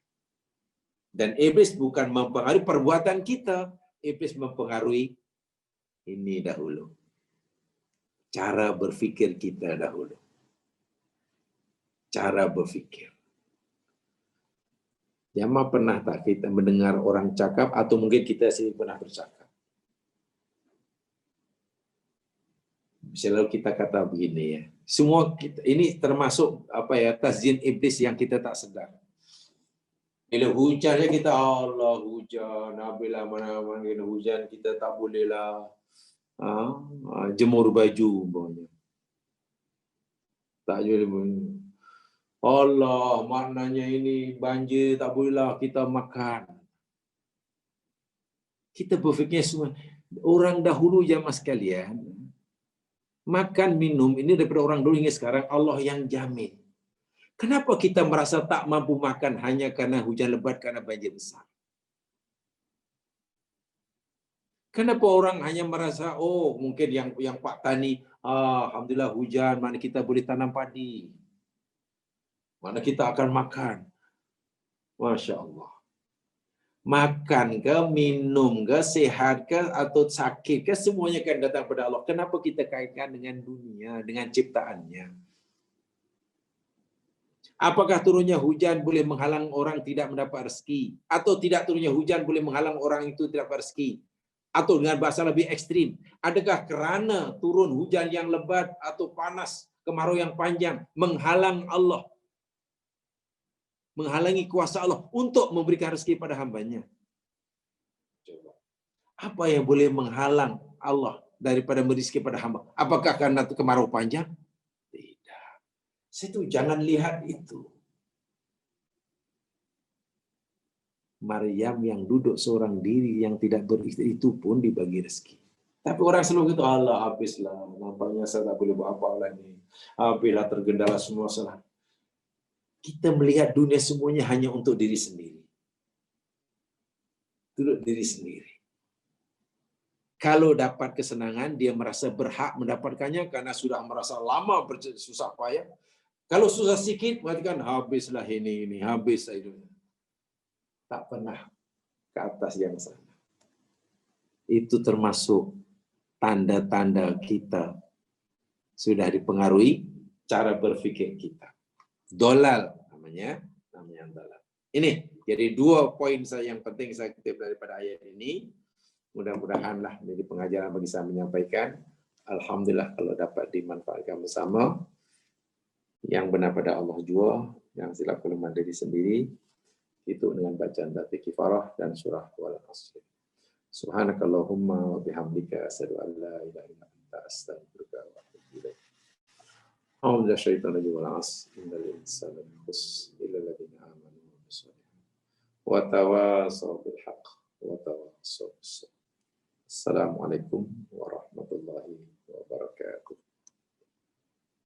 Dan iblis bukan mempengaruhi perbuatan kita, iblis mempengaruhi ini dahulu. Cara berfikir kita dahulu. Cara berfikir. Jamaah pernah tak kita mendengar orang cakap, atau mungkin kita sendiri pernah bercakap? Selalu kita kata begini ya. Semua kita, ini termasuk tasjin iblis yang kita tak sedar. Bila hujan ya kita Allah hujan, bila mana-mana kena hujan kita tak bolehlah jemur baju umpamanya. Tak boleh. Allah, maknanya ini banjir tak bolehlah kita makan. Kita berfikir semua orang dahulu jamaah sekalian, makan minum ini daripada orang dulu hingga sekarang Allah yang jamin. Kenapa kita merasa tak mampu makan hanya karena hujan lebat, karena banjir besar? Kenapa orang hanya merasa, oh mungkin yang Pak Tani, alhamdulillah hujan, mana kita boleh tanam padi, mana kita akan makan. Masya Allah. Makan ke, minum ke, sehat ke, atau sakit ke, semuanya kan datang pada Allah. Kenapa kita kaitkan dengan dunia, dengan ciptaannya? Apakah turunnya hujan boleh menghalang orang tidak mendapat rezeki? Atau tidak turunnya hujan boleh menghalang orang itu tidak dapat rezeki? Atau dengan bahasa lebih ekstrim, adakah kerana turun hujan yang lebat atau panas, kemarau yang panjang, menghalang Allah, menghalangi kuasa Allah untuk memberikan rezeki pada hambanya? Coba. Apa yang boleh menghalang Allah daripada merizki pada hamba? Apakah karena kemarau panjang? Tidak. Situ jangan lihat itu. Maryam yang duduk seorang diri yang tidak beristri itu pun dibagi rezeki. Tapi orang selalu gitu, Allah habislah, nampaknya saya tak boleh buat apa-apa lagi. Habislah, tergendala semua salah. Kita melihat dunia semuanya hanya untuk diri sendiri. Duduk diri sendiri. Kalau dapat kesenangan, dia merasa berhak mendapatkannya karena sudah merasa lama bersusah payah. Kalau susah sikit, mengatakan habislah ini, habis itu. Tak pernah ke atas yang sana. Itu termasuk tanda-tanda kita sudah dipengaruhi cara berpikir kita. Dolal namanya dolal. Ini jadi 2 poin saya yang penting saya kutip daripada ayat ini. Mudah-mudahanlah menjadi pengajaran bagi saya menyampaikan. Alhamdulillah kalau dapat dimanfaatkan bersama. Yang benar pada Allah jua, yang silap kelemahan diri sendiri. Itu dengan bacaan Dati Kifarah dan surah Wal Asr. Subhanakallahumma wa bihamdika asyhadu an la ilaha illa anta astaghfiruka wa atubu ilaik. Alhamdulillah syaitan rajim wal asr innal insana khusr illa alladziina aamanu wa amilus shalihaat wa tawassaw bil haqq wa tawassaw bis sabr. Assalamualaikum warahmatullahi wabarakatuh.